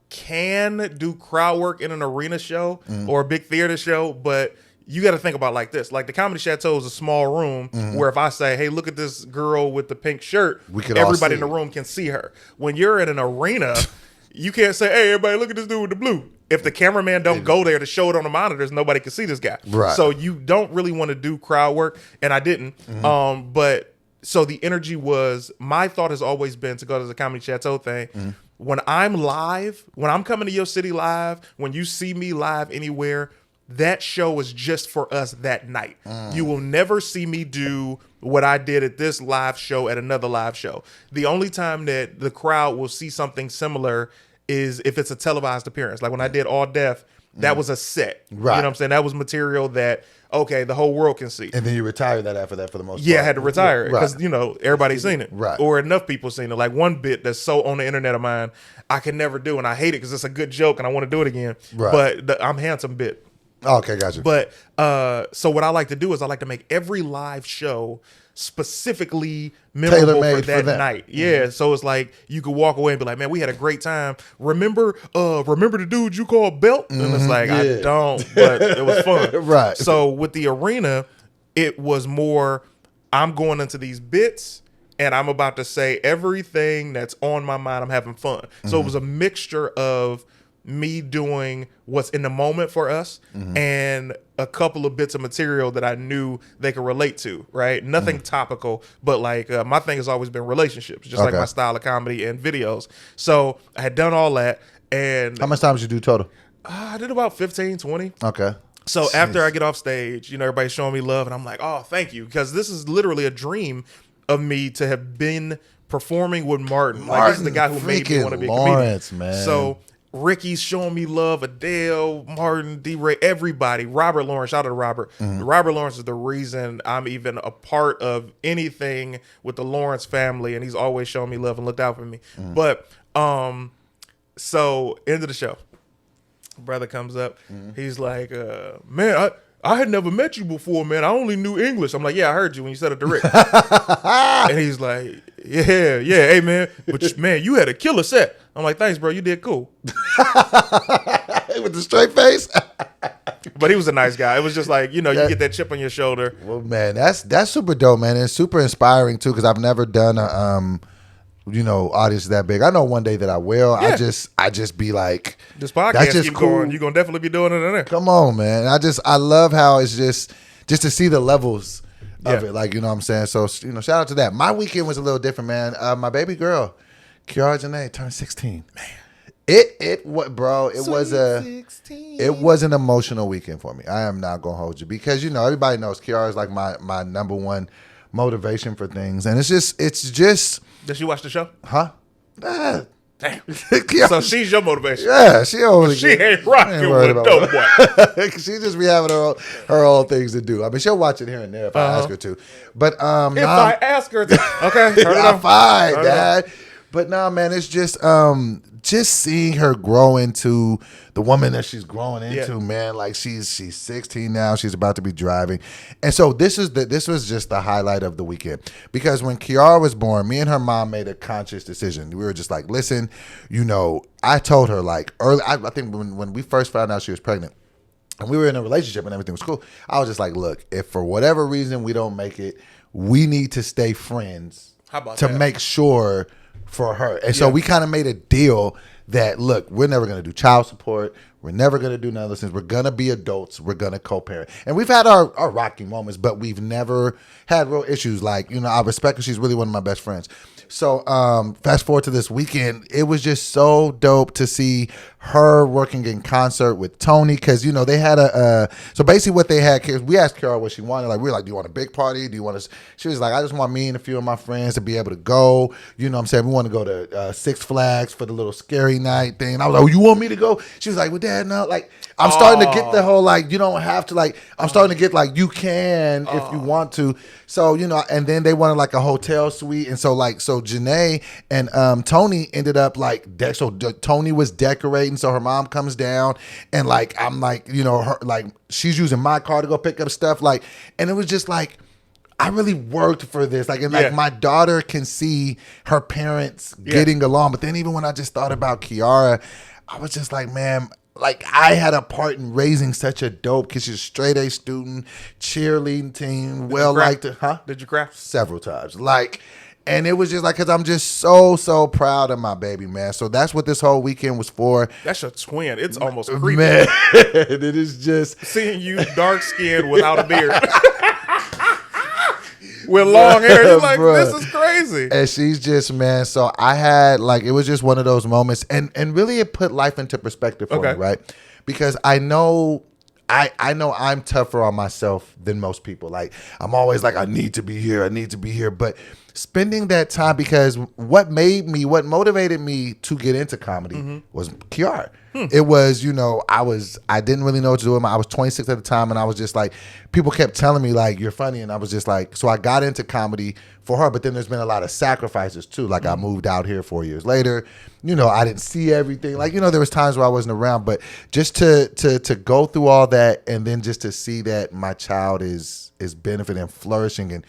can do crowd work in an arena show or a big theater show, but you got to think about it like this. Like the Comedy Chateau is a small room where if I say, hey, look at this girl with the pink shirt, everybody in the room can see her. When you're in an arena, you can't say, hey, everybody, look at this dude with the blue. If the cameraman don't go there to show it on the monitors, nobody can see this guy. Right. So you don't really want to do crowd work, and I didn't. But so the energy was, my thought has always been to go to the Comedy Chateau thing. When I'm live, when I'm coming to your city live, when you see me live anywhere, that show is just for us that night. You will never see me do what I did at this live show at another live show. The only time that the crowd will see something similar is if it's a televised appearance. Like when I did All Deaf, that was a set. Right. You know what I'm saying? That was material that, okay, the whole world can see. And then you retired that after that for the most part. Yeah, I had to retire it because, everybody's seen it. Right. Or enough people seen it. Like one bit that's so on the internet of mine, I can never do, and I hate it because it's a good joke and I want to do it again. Right. But the I'm handsome bit. Okay, gotcha. But so what I like to do is I like to make every live show specifically memorable for that night. Yeah. So it's like you could walk away and be like, man, we had a great time. Remember the dude you called Belt? And it's like, I don't, but it was fun. Right. So with the arena, it was more, I'm going into these bits and I'm about to say everything that's on my mind. I'm having fun. So it was a mixture of me doing what's in the moment for us and a couple of bits of material that I knew they could relate to, right? Nothing topical, but like my thing has always been relationships, just like my style of comedy and videos. So I had done all that. And how much time did you do total? I did about 15, 20. Okay. So after I get off stage, you know, everybody's showing me love, and I'm like, oh, thank you, because this is literally a dream of me to have been performing with Martin. Like, this is the guy who made me want to be a comedian. Man. So Ricky's showing me love, Adele, Martin, D-Ray, everybody. Robert Lawrence, shout out to Robert. Robert Lawrence is the reason I'm even a part of anything with the Lawrence family, and he's always shown me love and looked out for me. But so end of the show. Brother comes up. He's like, man, I had never met you before, man. I only knew English. I'm like, yeah, I heard you when you said it to Rick. And he's like, yeah, hey, man. But, man, you had a killer set. I'm like, thanks, bro. You did cool. With the straight face? But he was a nice guy. It was just like, you know, you get that chip on your shoulder. Well, man, that's super dope, man. And it's super inspiring, too, because I've never done a audience that big. I know one day that I will. Yeah. I just be like, this podcast that's just keep cool. Going. You're gonna definitely be doing it in there. Come on, man. I love how it's just to see the levels of it. Like, you know what I'm saying? So, you know, shout out to that. My weekend was a little different, man. My baby girl, Kiara Janae, turned 16. Man. It was an emotional weekend for me. I am not gonna hold you because, you know, everybody knows Kiara is like my number one motivation for things. And it's just Did she watch the show? Huh? Damn. So she's your motivation. Yeah, she ain't rocking with dope boy. She just be having her own things to do. I mean, she'll watch it here and there if I ask her to. But I ask her to, okay, I'm fine, Dad. But man, it's just seeing her grow into the woman that she's growing into, man. Like she's 16 now. She's about to be driving. And so this was just the highlight of the weekend. Because when Kiara was born, me and her mom made a conscious decision. We were just like, listen, you know, I told her like early, I think when we first found out she was pregnant, and we were in a relationship and everything was cool, I was just like, look, if for whatever reason we don't make it, we need to stay friends make sure for her. And so we kind of made a deal that, look, we're never going to do child support. We're never going to do none of those things. We're going to be adults. We're going to co-parent. And we've had our rocky moments, but we've never had real issues. Like, you know, I respect her. She's really one of my best friends. So fast forward to this weekend, it was just so dope to see her working in concert with Tony, because, you know, they had so basically what they had, we asked Carol what she wanted. Like, we were like, do you want a big party? Do you want to, she was like, I just want me and a few of my friends to be able to go. You know what I'm saying? We want to go to Six Flags for the little scary night thing. And I was like, oh, you want me to go? She was like, well, Dad, no. Like, I'm starting to get the whole, like, you don't have to, like, I'm starting to get, like, you can if you want to. So, you know, and then they wanted, like, a hotel suite. And so Janae and Tony ended up, like, Tony was decorating. So her mom comes down and, like, I'm like, you know, her, like, she's using my car to go pick up stuff. Like, and it was just like, I really worked for this. Like, and like my daughter can see her parents getting along. But then even when I just thought about Kiara, I was just like, man, like, I had a part in raising such a dope kid. She's a straight A student, cheerleading team, Did you cry? Several times. Like, and it was just like, because I'm just so proud of my baby, man. So that's what this whole weekend was for. That's your twin. It's almost creepy. Man, it is just seeing you dark skinned without a beard. With long hair. You're like, this is crazy. And she's just, man, so I had, like, it was just one of those moments. And really it put life into perspective for me, right? Because I know I'm tougher on myself than most people. Like, I'm always like, I need to be here. But spending that time, because what motivated me to get into comedy was Kiara. It was, you know, I didn't really know what to do. I was 26 at the time, and I was just like, people kept telling me, like, you're funny. And I was just like, so I got into comedy for her. But then there's been a lot of sacrifices too. Like, I moved out here 4 years later. You know, I didn't see everything. Like, you know, there was times where I wasn't around. But just to go through all that, and then just to see that my child is benefiting and flourishing and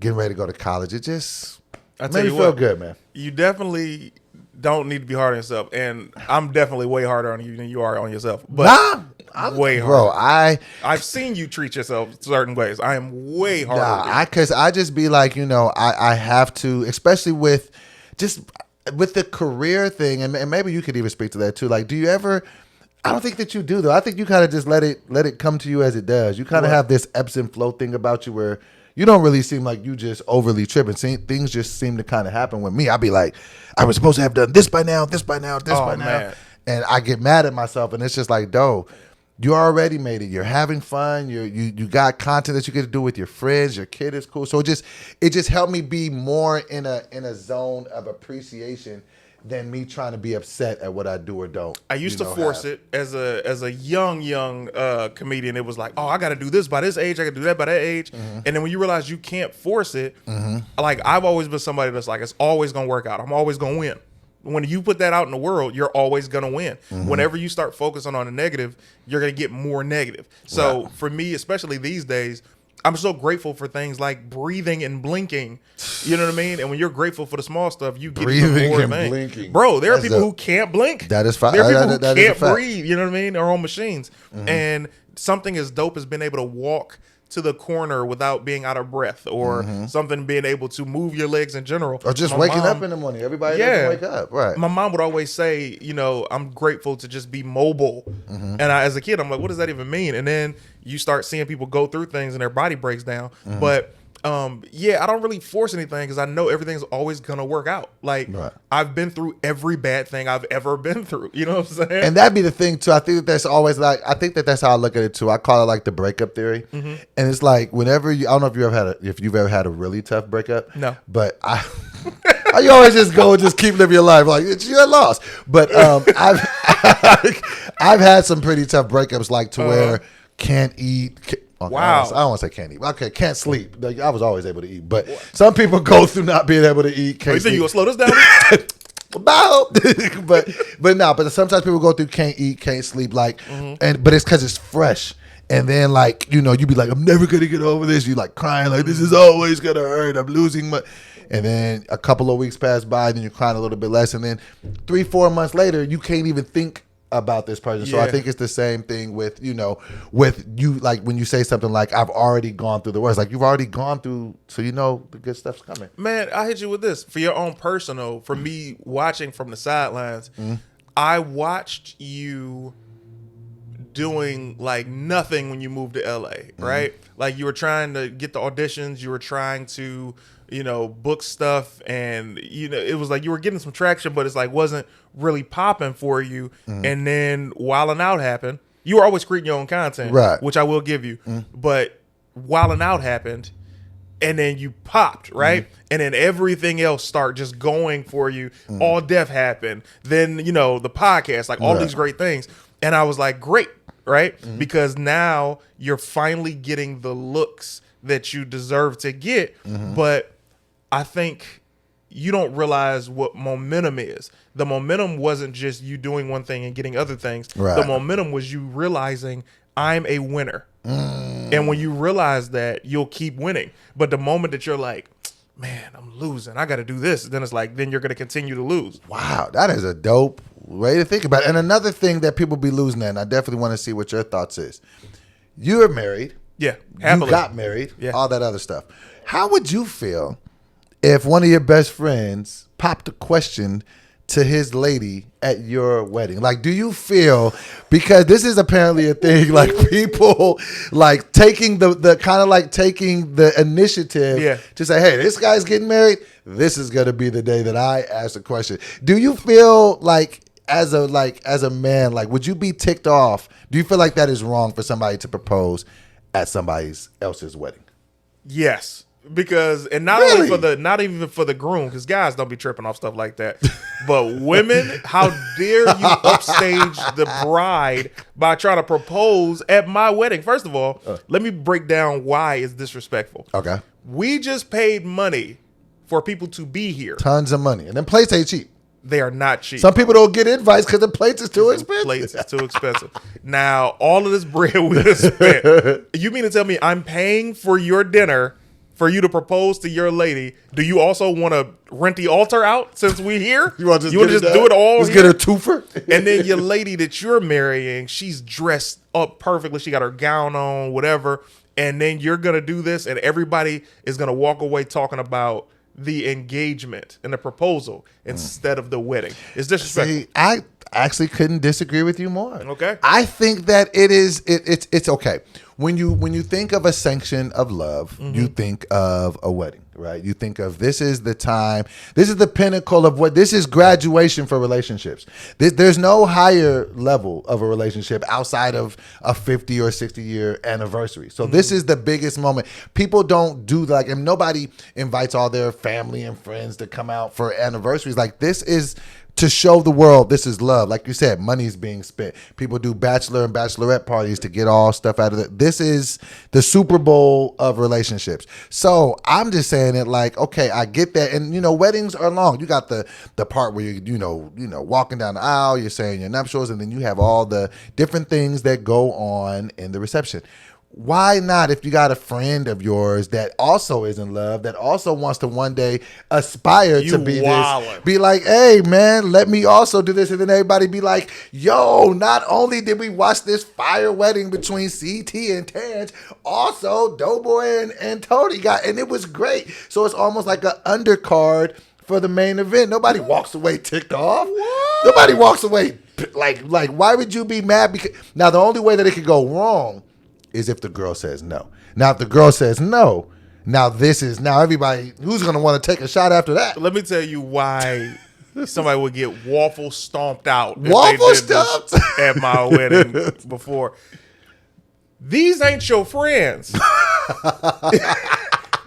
getting ready to go to college, it just made me feel good, man. You definitely don't need to be hard on yourself, and I'm definitely way harder on you than you are on yourself. But I'm way harder. Bro, I've seen you treat yourself certain ways. I am way harder. Because I just be like, you know, I have to, especially with the career thing, and maybe you could even speak to that too. Like, do you ever? I don't think that you do, though. I think you kind of just let it come to you as it does. You kind of have this ebbs and flow thing about you where you don't really seem like you just overly tripping. Things just seem to kind of happen with me. I'd be like, I was supposed to have done this by now. And I get mad at myself, and it's just like, "Doe, you already made it. You're having fun. You got content that you get to do with your friends. Your kid is cool." So it just helped me be more in a zone of appreciation than me trying to be upset at what I do or don't. I used to force it as a young comedian. It was like, oh, I got to do this by this age. I got to do that by that age. And then when you realize you can't force it, like I've always been somebody that's like, it's always gonna work out. I'm always gonna win. When you put that out in the world, you're always going to win. Whenever you start focusing on the negative, you're going to get more negative. So for me, especially these days, I'm so grateful for things like breathing and blinking. You know what I mean? And when you're grateful for the small stuff, you get breathing more things. Blinking. Bro, there are people who can't blink. That is fine. There are people who can't breathe. You know what I mean? Or on machines. And something as dope as being able to walk to the corner without being out of breath, or something being able to move your legs in general, or just waking up in the morning. Everybody doesn't wake up, right? My mom would always say, you know, I'm grateful to just be mobile. And as a kid, I'm like, what does that even mean? And then you start seeing people go through things and their body breaks down. But I don't really force anything because I know everything's always gonna work out. Like I've been through every bad thing I've ever been through. You know what I'm saying? And that'd be the thing too. I think that's always like, I think that's how I look at it too. I call it like the breakup theory. And it's like whenever I don't know if you've ever had a really tough breakup. No. But you always just go and just keep living your life like it's your loss. But I've had some pretty tough breakups, like to where can't eat. Okay, wow. I don't want to say can't eat. Okay, can't sleep. Like, I was always able to eat. But some people go through not being able to eat. You think you going to slow this down? but sometimes people go through can't eat, can't sleep, like, but it's because it's fresh. And then, like, you know, you be like, I'm never going to get over this. You like crying, like, this is always going to hurt. I'm losing my. And then a couple of weeks pass by, and then you're crying a little bit less. And then 3-4 months later, you can't even think about this person. So I think it's the same thing with, you know, with you, like when you say something like, I've already gone through the worst, like you've already gone through, so you know the good stuff's coming. Man, I hit you with this. For your own personal, for me watching from the sidelines, I watched you doing like nothing when you moved to LA, right? Like you were trying to get the auditions, you were trying to, you know, book stuff, and you know, it was like you were getting some traction, but it's like wasn't really popping for you. And then Wildin' Out happened. You were always creating your own content, right? Which I will give you. But Wildin' Out happened, and then you popped, right? And then everything else started just going for you. All Def happened. Then, you know, the podcast, like all these great things. And I was like, great, right? Because now you're finally getting the looks that you deserve to get. But I think you don't realize what momentum is. The momentum wasn't just you doing one thing and getting other things. The momentum was you realizing I'm a winner. And when you realize that, you'll keep winning. But the moment that you're like, man, I'm losing, I got to do this, then it's like, then you're going to continue to lose. Wow, that is a dope way to think about it. And another thing that people be losing at, and I definitely want to see what your thoughts is. You are married. Yeah, happily. You got married. Yeah. All that other stuff. How would you feel if one of your best friends popped a question to his lady at your wedding? Like, do you feel, because this is apparently a thing, like people like taking the kind of like taking the initiative to say, hey, this guy's getting married, this is going to be the day that I ask a question. Do you feel like as a man, like, would you be ticked off? Do you feel like that is wrong for somebody to propose at somebody else's wedding? Yes. Because, and not only not even for the groom, because guys don't be tripping off stuff like that. But women, how dare you upstage the bride by trying to propose at my wedding? First of all, let me break down why it's disrespectful. Okay. We just paid money for people to be here. Tons of money. And then plates ain't cheap. They are not cheap. Some people don't get invites because the plates is too expensive. Plates is too expensive. Now, all of this bread we just spent. You mean to tell me I'm paying for your dinner for you to propose to your lady? Do you also want to rent the altar out since we're here? You want to just do it all? Just get a twofer? And then your lady that you're marrying, she's dressed up perfectly. She got her gown on, whatever. And then you're going to do this, and everybody is going to walk away talking about the engagement and the proposal instead of the wedding. It's disrespectful. See, I actually couldn't disagree with you more. Okay. I think that it's okay. When you think of a sanction of love, you think of a wedding. right? You think of this is the time, this is the pinnacle of what, this is graduation for relationships. There's no higher level of a relationship outside of a 50 or 60 year anniversary. So this is the biggest moment. People don't do like, and nobody invites all their family and friends to come out for anniversaries. Like this is to show the world this is love. Like you said, money's being spent. People do bachelor and bachelorette parties to get all stuff out of it. This is the Super Bowl of relationships. So I'm just saying it like, okay, I get that. And you know, weddings are long. You got the part where you know, walking down the aisle, you're saying your nuptials, and then you have all the different things that go on in the reception. Why not, if you got a friend of yours that also is in love, that also wants to one day aspire to be this, be like, hey, man, let me also do this. And then everybody be like, yo, not only did we watch this fire wedding between CT and Terrence, also Doughboy and Tony and it was great. So it's almost like an undercard for the main event. Nobody walks away ticked off. What? Nobody walks away like why would you be mad? Because now the only way that it could go wrong is if the girl says no. Now, if the girl says no, now everybody who's going to want to take a shot after that. Let me tell you why somebody would get waffle stomped out. Waffle stomped at my wedding before. These ain't your friends.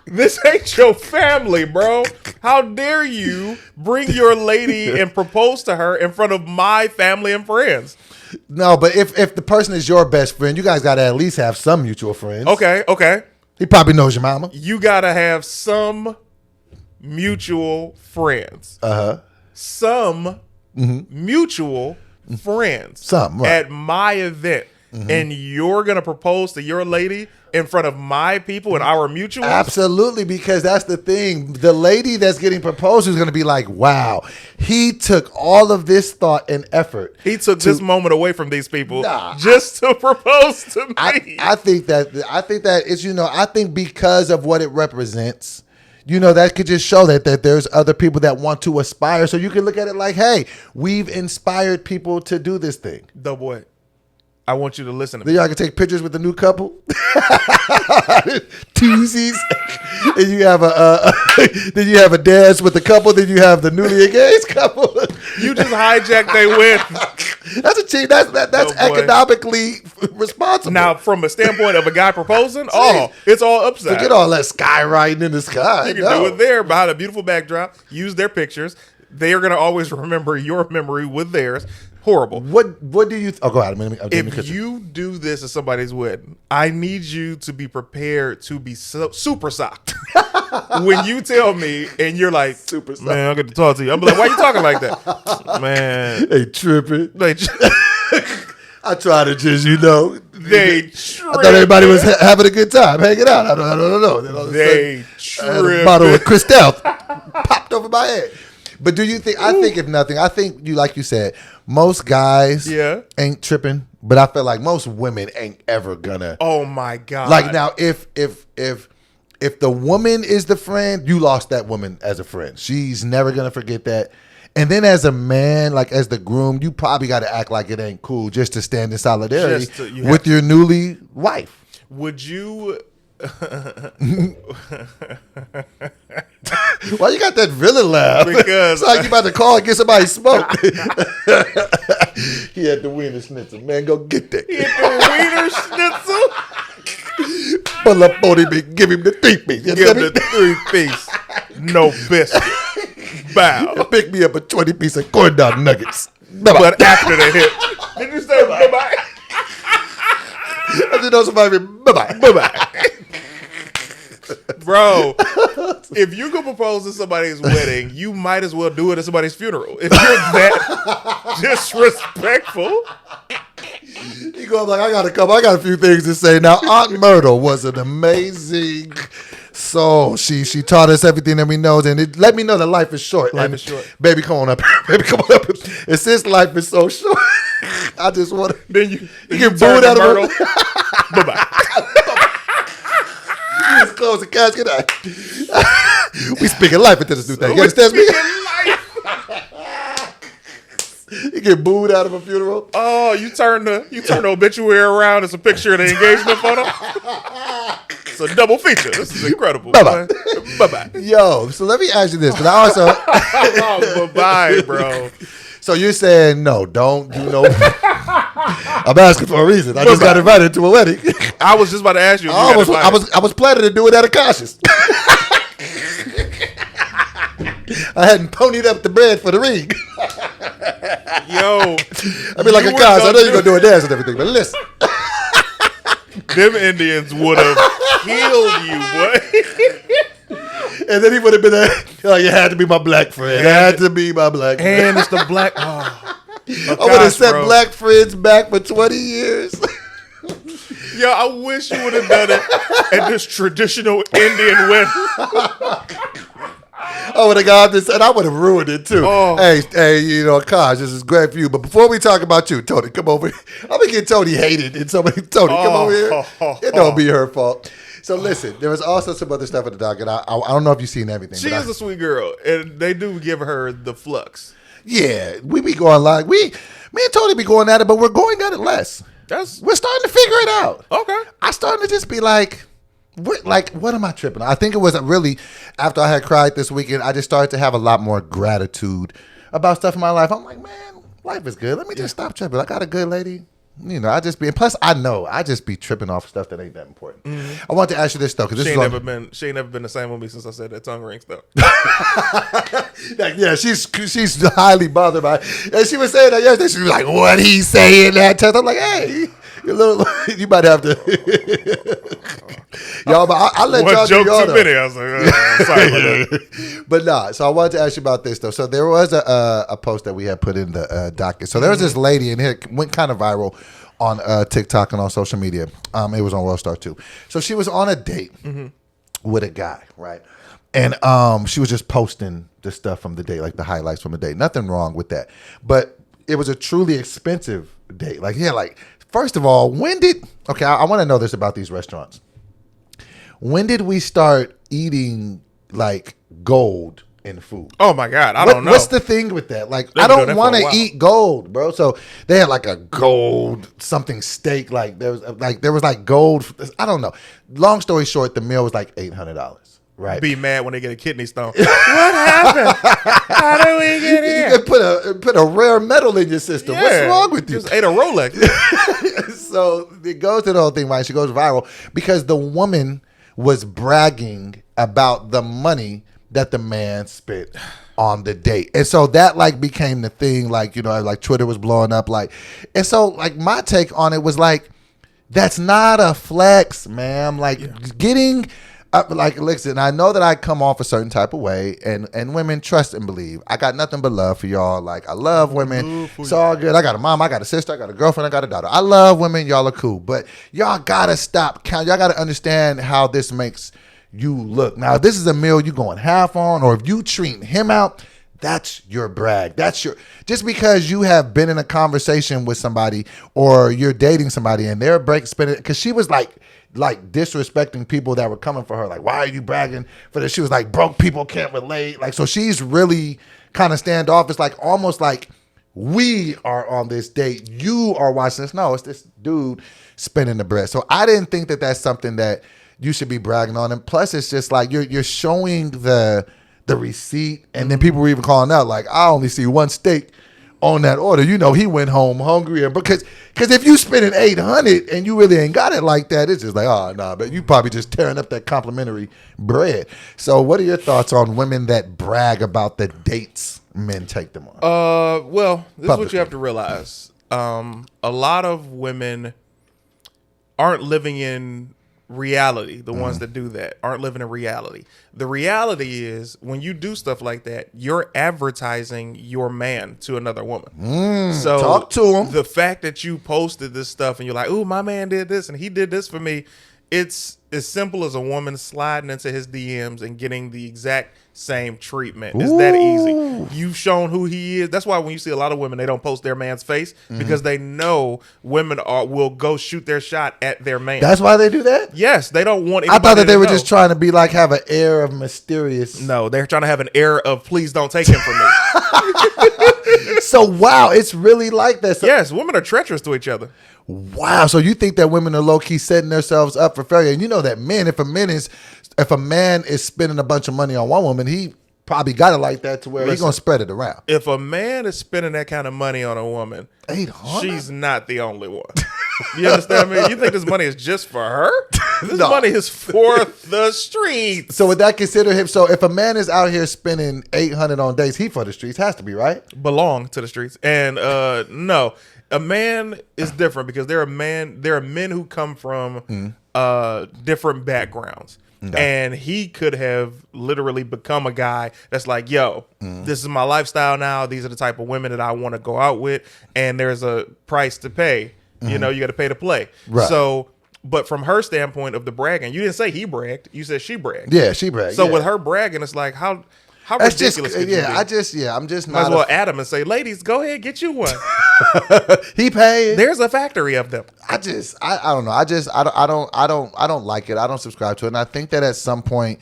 This ain't your family, bro. How dare you bring your lady and propose to her in front of my family and friends? No, but if the person is your best friend, you guys got to at least have some mutual friends. Okay. He probably knows your mama. You got to have some mutual friends. Uh-huh. Some mutual friends. Some, right. At my event. And you're going to propose to your lady in front of my people and our mutuals? Absolutely, because that's the thing. The lady that's getting proposed is going to be like, wow, he took all of this thought and effort. He took this moment away from these people just to propose to me. I think that it's, I think because of what it represents, that could just show that there's other people that want to aspire. So you can look at it like, hey, we've inspired people to do this thing. Doughboy, I want you to listen to me. Then y'all can take pictures with the new couple. Twosies. And you have then you have a dance with the couple. Then you have the newly engaged couple. You just hijacked they win. That's a cheat. That's economically responsible. Now, from a standpoint of a guy proposing, it's all upside. Forget all that skywriting in the sky. You can do it there behind a beautiful backdrop. Use their pictures. They are going to always remember your memory with theirs. Horrible. What do you? Go ahead. If you do this at somebody's wedding, I need you to be prepared to be super socked. When you tell me and you're like, super socked. Man, I got to talk to you. I'm like, why are you talking like that? Man, they tripping. I try to just, they tripping. I thought everybody was having a good time, hanging out. I don't know. They tripping. A bottle of Cristal popped over my head. But do you think? I think if nothing, I think like you said, most guys ain't tripping. But I feel like most women ain't ever gonna. Oh my God! Like now, if the woman is the friend, you lost that woman as a friend. She's never gonna forget that. And then as a man, like as the groom, you probably got to act like it ain't cool just to stand in solidarity with your newly wife. Would you? Why you got that villain laugh? Because it's like you about to call and get somebody smoked. He had the wiener schnitzel. Man, go get that. He had the wiener schnitzel. Pull up on him and give him the 3-piece. Give him the 3-piece. No biscuit. Bow. And pick me up a 20-piece of corn dog nuggets. Bye-bye. But after the hit. Did you say bye-bye? I just know somebody bye-bye. Bye-bye. Bro, if you could propose at somebody's wedding, you might as well do it at somebody's funeral. If you're that disrespectful. You go like, I got a few things to say. Now, Aunt Myrtle was an amazing soul. She taught us everything that we know, and it let me know that life is short. Life is short. Baby, come on up. Baby, come on up. And since life is so short, I just want to. Then you get booed out of Myrtle. Bye-bye. You just close the casket. We speaking life into this new thing. You understand me? You get booed out of a funeral. Oh, you turn the obituary around. It's a picture of the engagement photo. It's a double feature. This is incredible. Bye-bye. Bye-bye. Yo, so let me ask you this, because I also... Bye-bye, bro. So you're saying, no, don't do no... I'm asking for a reason. I just got invited to a wedding. I was just about to ask you. I was planning to do it at a cautious. I hadn't ponied up the bread for the ring. Yo. I mean, like a cause. I know you're going to do a dance and everything, but listen. Them Indians would have killed you, boy. And then he would have been like, it had to be my black friend. It had to be my black friend. And it's the black. Oh, I would have set black friends back for 20 years. Yo, I wish you would have done it at this traditional Indian wedding. I would have got this, and I would have ruined it too. Oh. Hey, you know, Kaj, this is great for you. But before we talk about you, Tony, come over here. I'm gonna get Tony hated, and somebody, Tony, come over here. It don't be her fault. So listen, there was also some other stuff at the dock, and I don't know if you've seen everything. She is a sweet girl, and they do give her the flux. Yeah, we be going like me and Tony be going at it, but we're going at it less. We're starting to figure it out. Okay, I started to just be like. What am I tripping on? I think it was really after I had cried this weekend, I just started to have a lot more gratitude about stuff in my life. I'm like, man, life is good. Let me just stop tripping. I got a good lady. You know, I just be, and plus I know I just be tripping off stuff that ain't that important. Mm-hmm. I want to ask you this though, because she ain't never been the same with me since I said that tongue ring stuff. Yeah, she's highly bothered by it. And she was saying that yesterday. She was like, what he saying that test? I'm like, hey, you might have to. Y'all, but I let y'all do y'all. Too many. I was like, sorry about that. But nah, so I wanted to ask you about this though. So there was a post that we had put in the docket. So there was this lady, and it went kind of viral on TikTok and on social media. It was on Worldstar too. So she was on a date with a guy, right? And she was just posting the stuff from the date, like the highlights from the date. Nothing wrong with that, but it was a truly expensive date. Like, yeah, like first of all, I want to know this about these restaurants. When did we start eating like gold in food? Oh my God, I don't know. What's the thing with that? Like, I don't want to eat gold, bro. So they had like a gold something steak. Like there was like gold. I don't know. Long story short, the meal was like $800. Right. Be mad when they get a kidney stone. What happened? How did we get here? You put a rare metal in your system. Yeah, what's wrong with you? Just ate a Rolex. So it goes to the whole thing, right? She goes viral because the woman was bragging about the money that the man spent on the date. And so that like became the thing, like, you know, like Twitter was blowing up, like, and so like my take on it was like, that's not a flex, ma'am. Like getting like, listen, I know that I come off a certain type of way, and women trust and believe. I got nothing but love for y'all. Like, I love women. It's all good. I got a mom, I got a sister, I got a girlfriend, I got a daughter. I love women. Y'all are cool. But y'all gotta stop count. Y'all gotta understand how this makes you look. Now, if this is a meal you going half on, or if you treat him out, that's your brag. That's your, just because you have been in a conversation with somebody or you're dating somebody and they're spending, because she was like disrespecting people that were coming for her. Like, why are you bragging for this? She was like, broke people can't relate. Like, so she's really kind of standoffish, like almost like we are on this date. You are watching this. No, it's this dude spinning the bread. So I didn't think that that's something that you should be bragging on. And plus it's just like, you're showing the receipt. And then people were even calling out like, I only see one steak on that order. You know, he went home hungry. And because if you spending $800 and you really ain't got it like that, it's just like, oh, nah, but you probably just tearing up that complimentary bread. So what are your thoughts on women that brag about the dates men take them on? Well, this is what you have to realize. A lot of women aren't living in reality. The ones that do that aren't living in reality. The reality is when you do stuff like that, you're advertising your man to another woman. So talk to him. The fact that you posted this stuff and you're like, "Ooh, my man did this and he did this for me," it's as simple as a woman sliding into his DMs and getting the exact same treatment. It's that easy. You've shown who he is. That's why when you see a lot of women, they don't post their man's face because they know women will go shoot their shot at their man. That's why they do that? Yes, they don't want anybody. I thought that they were just trying to be like, have an air of mysterious. No, they're trying to have an air of please don't take him from me. So wow, it's really like that. So, yes, women are treacherous to each other. Wow. So you think that women are low-key setting themselves up for failure. And you know, know that if a man is spending a bunch of money on one woman, he probably got it like that to where he's gonna spread it around. If a man is spending that kind of money on a woman, 800? She's not the only one. You understand me? You think this money is just for her? This money is for the streets. So would that consider him? So if a man is out here spending 800 on dates, he for the streets has to be, right? Belong to the streets. And no, a man is different because there are men who come from different backgrounds. Okay. And he could have literally become a guy that's like, yo, this is my lifestyle now. These are the type of women that I want to go out with. And there's a price to pay. You know, you got to pay to play. Right. So, but from her standpoint of the bragging, you didn't say he bragged. You said she bragged. Yeah, she bragged. So with her bragging, it's like, how that's ridiculous could you be? I'm just might as well add him and say, ladies, go ahead, get you one. He paid. There's a factory of them. I don't know. I don't like it. I don't subscribe to it. And I think that at some point,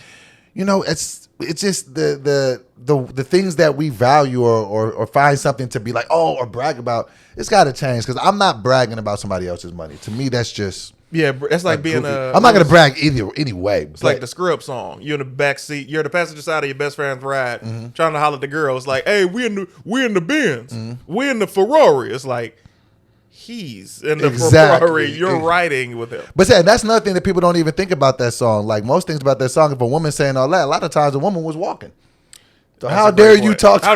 you know, it's just the things that we value or find something to be like, or brag about, it's got to change, because I'm not bragging about somebody else's money. To me, that's just it's like being I'm not gonna brag anyway. It's like the Scrub song. You're in the back seat. You're the passenger side of your best friend's ride, trying to holler at the girl. It's like, hey, we in the Benz. We in the Ferrari. It's like, he's in the Ferrari. You're riding with him. But that's another thing that people don't even think about that song. Like most things about that song, if a woman's saying all that, a lot of times a woman was walking. So how dare you talk to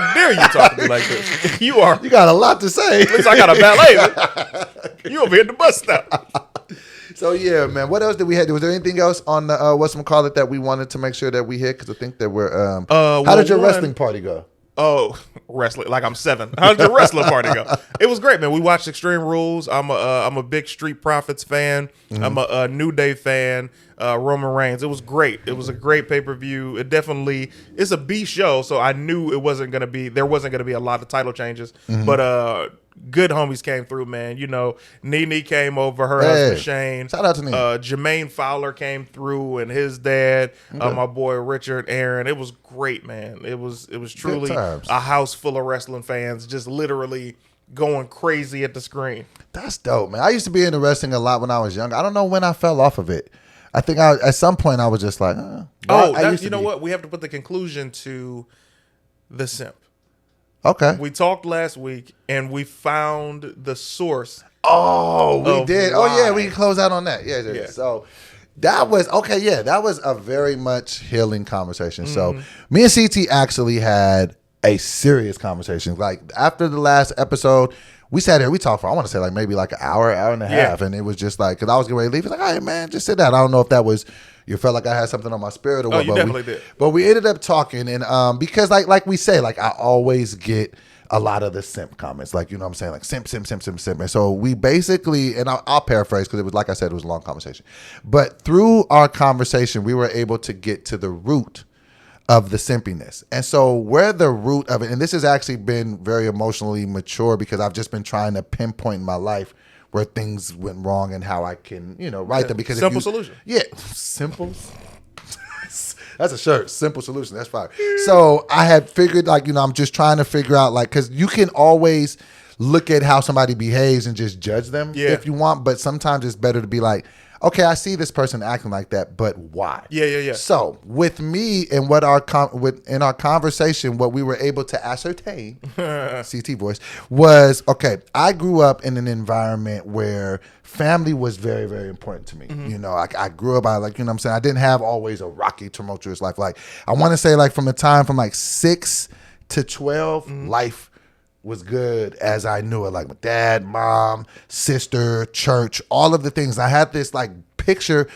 me like this? You got a lot to say. At least I got a ballet. You over here at the bus stop. So yeah, man. What else did we have? Was there anything else on the whatchamacallit that we wanted to make sure that we hit? Because I think that we're how did your wrestling party go? Oh, wrestling! Like I'm 7. How did your wrestling party go? It was great, man. We watched Extreme Rules. I'm a big Street Profits fan. I'm a New Day fan. Roman Reigns. It was great. It was a great pay-per-view. It's a B show, so I knew there wasn't gonna be a lot of title changes. But good homies came through, man. You know, Nene came over, her husband Shane. Shout out to Nene. Jermaine Fowler came through, and his dad, my boy Richard Aaron. It was great, man. It was truly a house full of wrestling fans, just literally going crazy at the screen. That's dope, man. I used to be into wrestling a lot when I was young. I don't know when I fell off of it. I think at some point I was just like, you know what? We have to put the conclusion to the simp. Okay. We talked last week and we found the source. Oh, we did. Why. Oh, yeah, we can close out on that. Yeah. So that was okay. Yeah, that was a very much healing conversation. So me and CT actually had a serious conversation. Like after the last episode, we sat here, we talked for, I want to say like maybe like an hour and a half. And it was just like, because I was getting ready to leave. It's like, all right, man, just sit down. I don't know if that was, you felt like I had something on my spirit or what. You definitely did. But we ended up talking. And because like we say, like I always get a lot of the simp comments. Like, you know what I'm saying? Like simp. And so we basically, and I'll paraphrase because it was, like I said, it was a long conversation. But through our conversation, we were able to get to the root of the simpiness. And so where the root of it, and this has actually been very emotionally mature because I've just been trying to pinpoint in my life where things went wrong and how I can, right them. Because simple solution. Yeah. Simple. That's a shirt. Simple solution. That's fine. So I had figured I'm just trying to figure out because you can always look at how somebody behaves and just judge them if you want. But sometimes it's better to be like, okay, I see this person acting like that, but why? Yeah. So with me and in our conversation, what we were able to ascertain, CT voice, was, okay, I grew up in an environment where family was very, very important to me. I grew up, I didn't have always a rocky, tumultuous life. Like, I want to say from the time from 6 to 12, life was good as I knew it. Like my dad, mom, sister, church, all of the things. I had this picture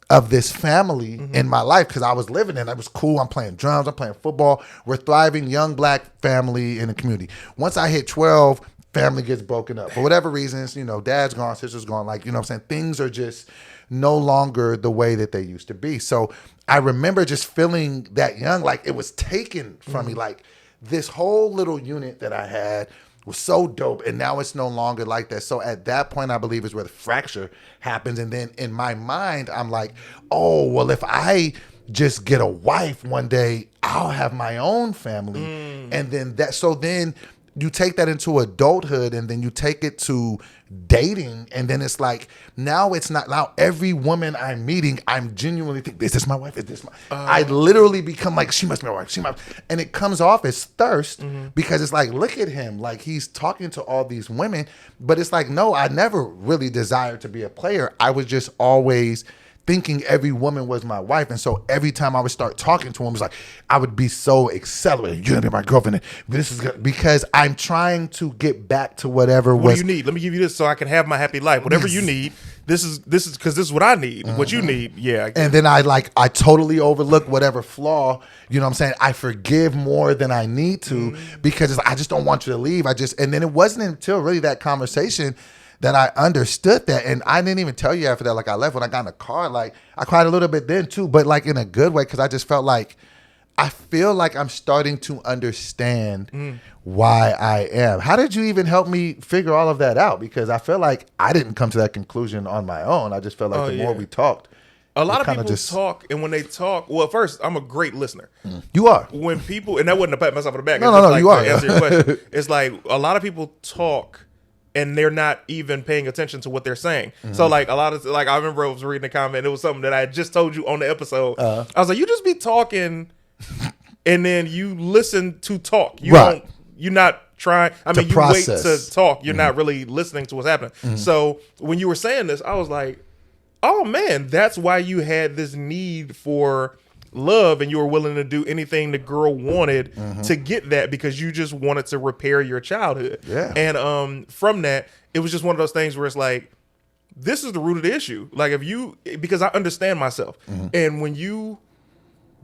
of this family in my life because I was living in it. It was cool. I'm playing drums. I'm playing football. We're thriving young black family in the community. Once I hit 12, family gets broken up. For whatever reasons, dad's gone, sister's gone. Things are just no longer the way that they used to be. So I remember just feeling that young, like it was taken from me. Like, this whole little unit that I had was so dope, and now it's no longer like that. So at that point, I believe is where the fracture happens. And then in my mind, I'm like, oh, well, if I just get a wife one day, I'll have my own family. And then you take that into adulthood, and then you take it to dating, and then it's like now every woman I'm meeting, I'm genuinely think, is this my wife? Is this my? I literally become like, she must be my wife. And it comes off as thirst because it's like, look at him, like he's talking to all these women, but it's like, no, I never really desired to be a player. I was just always thinking every woman was my wife. And so every time I would start talking to him, it was like, I would be so accelerated. You're gonna be my girlfriend. Because I'm trying to get back to whatever what do you need? Let me give you this so I can have my happy life. Whatever you need, this is because this is what I need. What you need. Yeah. And then I totally overlook whatever flaw, you know what I'm saying? I forgive more than I need to because I just don't want you to leave. And then it wasn't until really that conversation that I understood that. And I didn't even tell you after that, like I left when I got in the car, like I cried a little bit then too, but like in a good way. Cause I just felt like, I feel like I'm starting to understand why I am. How did you even help me figure all of that out? Because I feel like I didn't come to that conclusion on my own. I just felt like more we talked. A lot of people talk, and when they talk, well, first, I'm a great listener. You are. When people, and that wasn't to pat myself on the back. No, like, you are. To answer your question, it's like a lot of people talk and they're not even paying attention to what they're saying. So like a lot of, like I remember I was reading a comment, it was something that I had just told you on the episode. I was like, you just be talking and then you listen to talk. You're not trying, I mean, you process. Wait to talk. You're not really listening to what's happening. So when you were saying this, I was like, oh man, that's why you had this need for love and you were willing to do anything the girl wanted to get that because you just wanted to repair your childhood. Yeah. And from that, it was just one of those things where it's like, this is the root of the issue. Like because I understand myself. And when you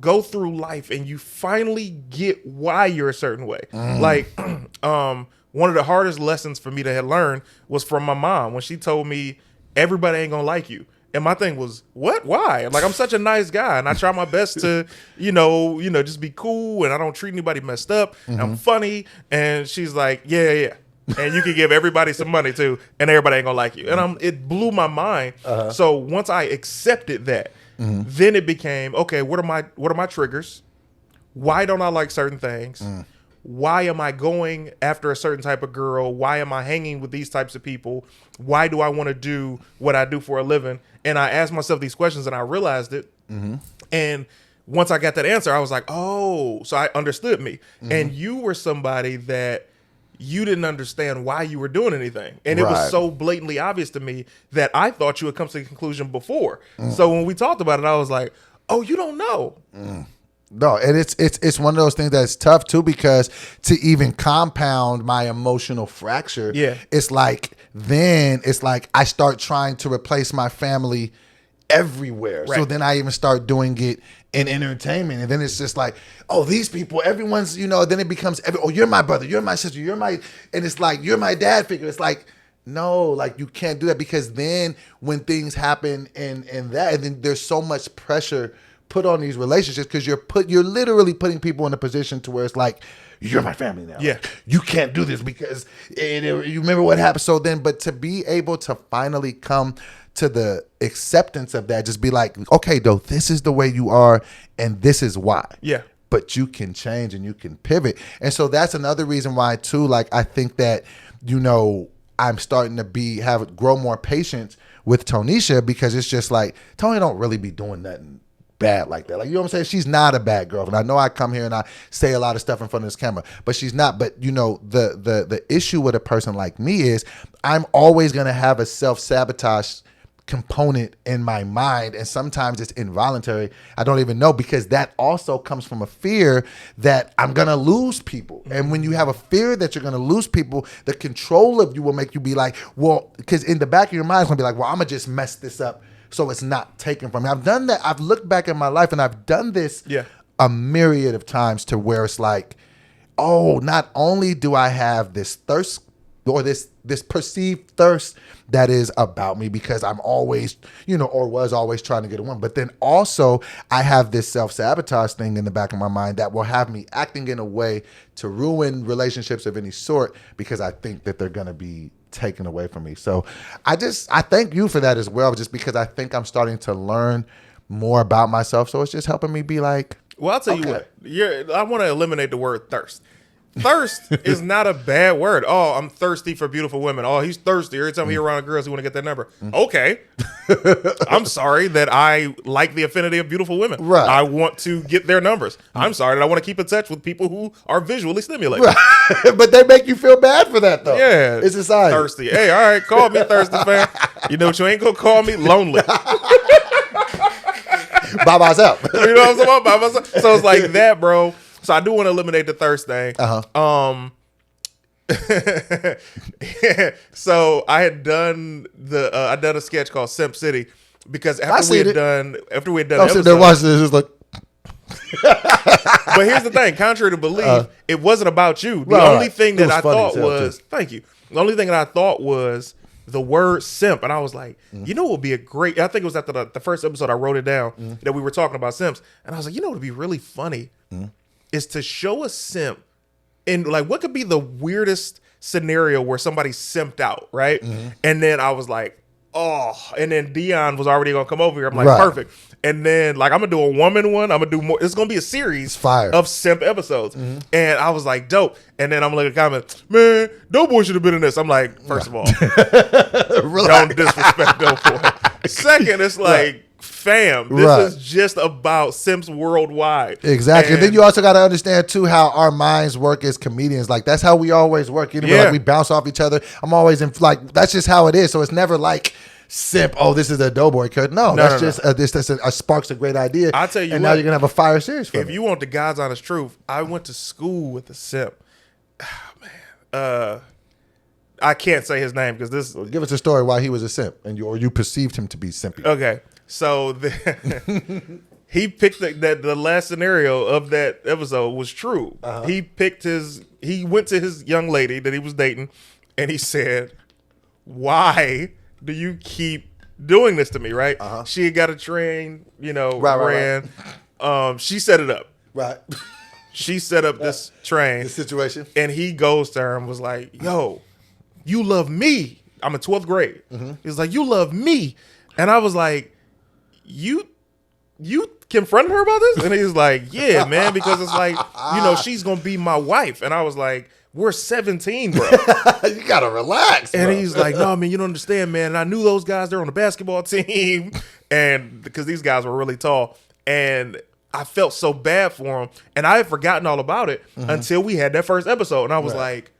go through life and you finally get why you're a certain way, like one of the hardest lessons for me to have learned was from my mom when she told me everybody ain't gonna like you. And my thing was, what? Why? Like, I'm such a nice guy, and I try my best to, you know, just be cool, and I don't treat anybody messed up. I'm funny, and she's like, yeah, and you can give everybody some money too, and everybody ain't gonna like you. And it blew my mind. So once I accepted that, then it became, okay, what are my triggers? Why don't I like certain things? Why am I going after a certain type of girl? Why am I hanging with these types of people? Why do I want to do what I do for a living? And I asked myself these questions and I realized it. And once I got that answer, I was like, oh, so I understood me. And you were somebody that you didn't understand why you were doing anything. And it was so blatantly obvious to me that I thought you had come to the conclusion before. So when we talked about it, I was like, oh, you don't know. No, and it's one of those things that's tough too, because to even compound my emotional fracture, it's like I start trying to replace my family everywhere. So then I even start doing it in entertainment, and then it's just like, oh, these people, everyone's, then it becomes, oh, you're my brother, you're my sister, and it's like, you're my dad figure. It's like, no, like you can't do that, because then when things happen and then there's so much pressure put on these relationships, because you're literally putting people in a position to where it's like, you're my family now. Yeah. You can't do this because you remember what happened. So then, but to be able to finally come to the acceptance of that, just be like, okay, though, this is the way you are and this is why. Yeah. But you can change and you can pivot. And so that's another reason why too, like, I think that, I'm starting to grow more patience with Tonisha, because it's just like, Tony don't really be doing nothing bad like that. Like, you know what I'm saying? She's not a bad girlfriend. I know I come here and I say a lot of stuff in front of this camera, but she's not. But the issue with a person like me is I'm always going to have a self-sabotage component in my mind, and sometimes it's involuntary. I don't even know, because that also comes from a fear that I'm going to lose people. And when you have a fear that you're going to lose people, the control of you will make you be like, well, because in the back of your mind, it's going to be like, well, I'm going to just mess this up so it's not taken from me. I've done that. I've looked back in my life and I've done this a myriad of times, to where it's like, oh, not only do I have this thirst or this perceived thirst that is about me because I'm always, or was always trying to get a woman, but then also I have this self-sabotage thing in the back of my mind that will have me acting in a way to ruin relationships of any sort, because I think that they're going to be taken away from me. So I thank you for that as well, just because I think I'm starting to learn more about myself. So it's just helping me be like, well, I'll tell you what, I want to eliminate the word thirst. thirst is not a bad word. Oh, I'm thirsty for beautiful women. Oh, he's thirsty. Every time he's around girls, he want to get that number. Okay. I'm sorry that I like the affinity of beautiful women. Right. I want to get their numbers. I'm sorry that I want to keep in touch with people who are visually stimulated. Right. But they make you feel bad for that, though. Yeah. It's society. Thirsty. Hey, all right, call me thirsty, fam. You know what you ain't going to call me? Lonely. By myself. You know what I'm talking about? By myself. So it's like that, bro. So I do want to eliminate the thirst thing. So I had done a sketch called Simp City because after we had done the episode, there was this like. But here's the thing: contrary to belief, it wasn't about you. The only thing that I thought was thank you. The only thing that I thought was the word simp, and I was like, you know, what would be a great. I think it was after the first episode I wrote it down that we were talking about simps, and I was like, you know, what would be really funny is to show a simp. And like, what could be the weirdest scenario where somebody simped out, right? And then I was like, oh, and then Dion was already gonna come over here. I'm like, perfect. And then like, I'm gonna do a woman one. I'm gonna do more. It's gonna be a series of simp episodes. And I was like, dope. And then I'm gonna look at the comments, man, Doughboy should have been in this. I'm like, first of all, don't disrespect Doughboy. Second, it's like, fam, this is just about simps worldwide. Exactly. And then you also got to understand too how our minds work as comedians. Like that's how we always work. You know, like we bounce off each other. I'm always in like that's just how it is. So it's never like simp. Oh, this is a Doughboy cut. No, that's just this sparks a great idea. I'll tell you, and now you're gonna have a fire series for if you want the God's honest truth. I went to school with a simp. Oh, man, I can't say his name because this. Give us a story why he was a simp and you perceived him to be simpy. Okay. So he picked the last scenario of that episode was true. He went to his young lady that he was dating and he said, why do you keep doing this to me? Right. She had got a train, you know, ran. She set it up. Right. She set up this train. The situation. And he goes to her and was like, yo, you love me. I'm in 12th grade. He was like, you love me. And I was like, you confronted her about this? And he's like, yeah, man, because it's like, you know, she's gonna be my wife. And I was like, we're 17, bro. You gotta relax. And bro. He's like, no, man, you don't understand, man. And I knew those guys, they're on the basketball team. And because these guys were really tall. And I felt so bad for him. And I had forgotten all about it until we had that first episode. And I was like,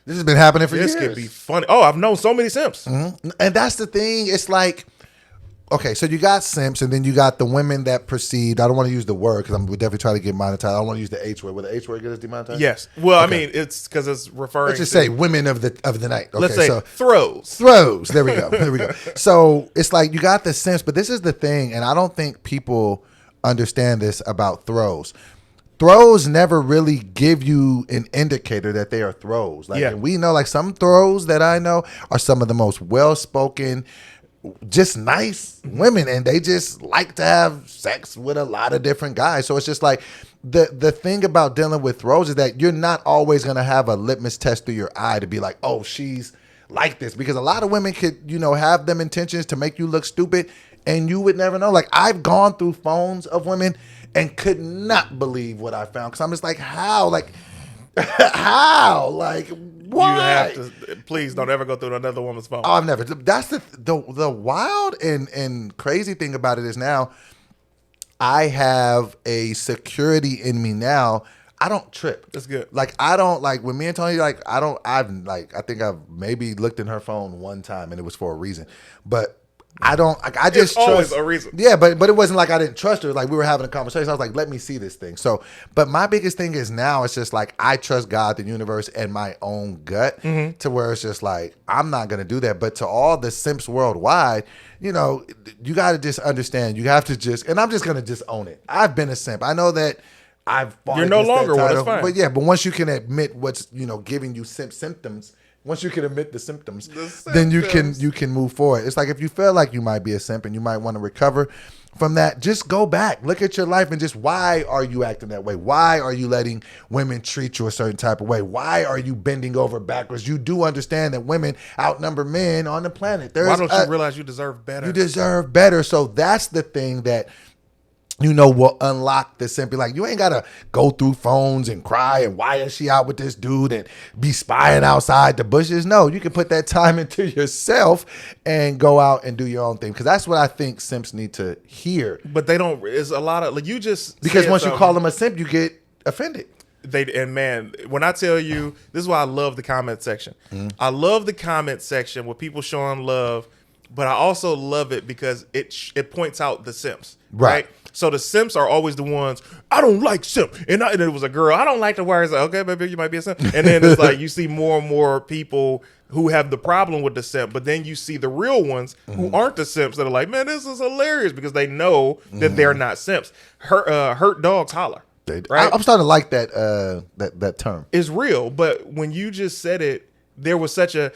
this has been happening for years. This could be funny. Oh, I've known so many simps. And that's the thing. It's like, okay, so you got simps, and then you got the women that perceived. I don't want to use the word because we're definitely trying to get monetized. I don't want to use the H word. Will the H word get us demonetized? Yes. Well, okay. I mean, it's because it's referring. Let's just say women of the night. Okay, let's say so, throws. There we go. There we go. So it's like you got the simps, but this is the thing, and I don't think people understand this about throws. Throws never really give you an indicator that they are throws. Like, and we know, like some throws that I know are some of the most well-spoken, just nice women, and they just like to have sex with a lot of different guys. So it's just like the thing about dealing with throws is that you're not always going to have a litmus test through your eye to be like, oh, she's like this, because a lot of women could, you know, have them intentions to make you look stupid, and you would never know. Like I've gone through phones of women and could not believe what I found, because I'm just like, how? Like, how? Like, why? You have to, please don't ever go through another woman's phone. Oh, I've never. That's the wild and crazy thing about it is now I have a security in me now. I don't trip. That's good. Like I don't like when me and Tony like I think I've maybe looked in her phone one time and it was for a reason, but I don't like I just it's always a reason. Yeah, but it wasn't like I didn't trust her. Like we were having a conversation. I was like, let me see this thing. So, but my biggest thing is now it's just like I trust God, the universe, and my own gut to where it's just like I'm not gonna do that. But to all the simps worldwide, you know, you got to just understand. You have to just, and I'm just gonna just own it. I've been a simp. I know that. You're no longer one. That's fine. But yeah, but once you can admit what's giving you symptoms. Once you can admit the symptoms, then you can move forward. It's like if you feel like you might be a simp and you might want to recover from that, just go back, look at your life, and just why are you acting that way? Why are you letting women treat you a certain type of way? Why are you bending over backwards? You do understand that women outnumber men on the planet. Why don't you realize you deserve better? You deserve better. So that's the thing that will unlock the simp. Be like, you ain't gotta go through phones and cry and why is she out with this dude and be spying outside the bushes. No, you can put that time into yourself and go out and do your own thing. Because that's what I think simps need to hear. But they don't. It's a lot of like you just because once you call them a simp, you get offended. And man, when I tell you, this is why I love the comment section. I love the comment section with people showing love, but I also love it because it points out the simps, right? So the simps are always the ones, I don't like simp. And it was a girl, I don't like the wires. Like, okay, baby, you might be a simp. And then it's like you see more and more people who have the problem with the simp, but then you see the real ones who aren't the simps that are like, man, this is hilarious because they know that they're not simps. Hurt dogs holler. Right? I'm starting to like that term. It's real, but when you just said it, there was such a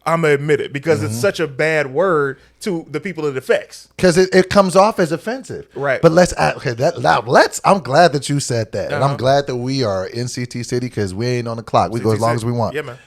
I'm gonna admit it because it's such a bad word to the people it affects. Because it comes off as offensive, right? But I'm glad that you said that, and I'm glad that we are in CT City because we ain't on the clock. We go as long as we want. Yeah, man.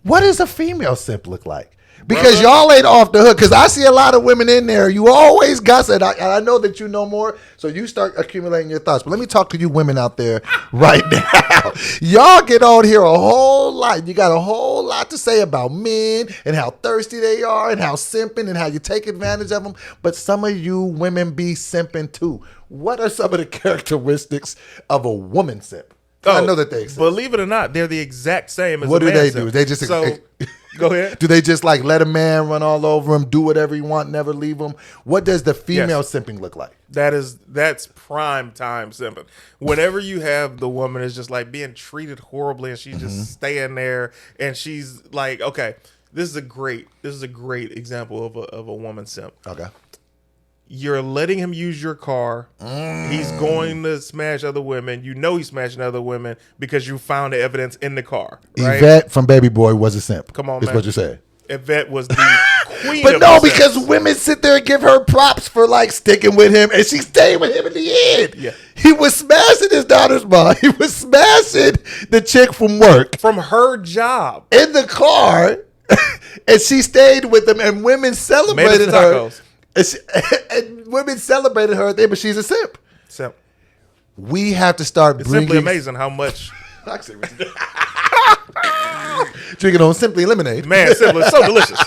What does a female simp look like? Because y'all ain't off the hook. Because I see a lot of women in there. You always gossip. I know that you know more. So you start accumulating your thoughts. But let me talk to you women out there right now. Y'all get on here a whole lot. You got a whole lot to say about men and how thirsty they are and how simping and how you take advantage of them. But some of you women be simping too. What are some of the characteristics of a woman simp? I know that they exist. Believe it or not, they're the exact same as what a man do they simp. do? They just go ahead. Do they just like let a man run all over him, do whatever he want, never leave him? What does the female simping look like? That's prime time simping. Whenever you have the woman is just like being treated horribly and she's just staying there and she's like, okay, this is a great example of a woman simp. Okay. You're letting him use your car. He's going to smash other women. You know he's smashing other women because you found the evidence in the car. Right? Yvette from Baby Boy was a simp. Come on, man. That's what you're saying. Yvette was the queen. But no, because women sit there and give her props for like sticking with him, and she stayed with him in the end. Yeah. He was smashing his daughter's mom. He was smashing the chick from work. From her job. In the car. And she stayed with him, and women celebrated her. And women celebrated her there, but she's a simp. Simp. We have to start it's bringing... simply amazing how much... Drinking on Simply Lemonade. Man, Simply, so delicious.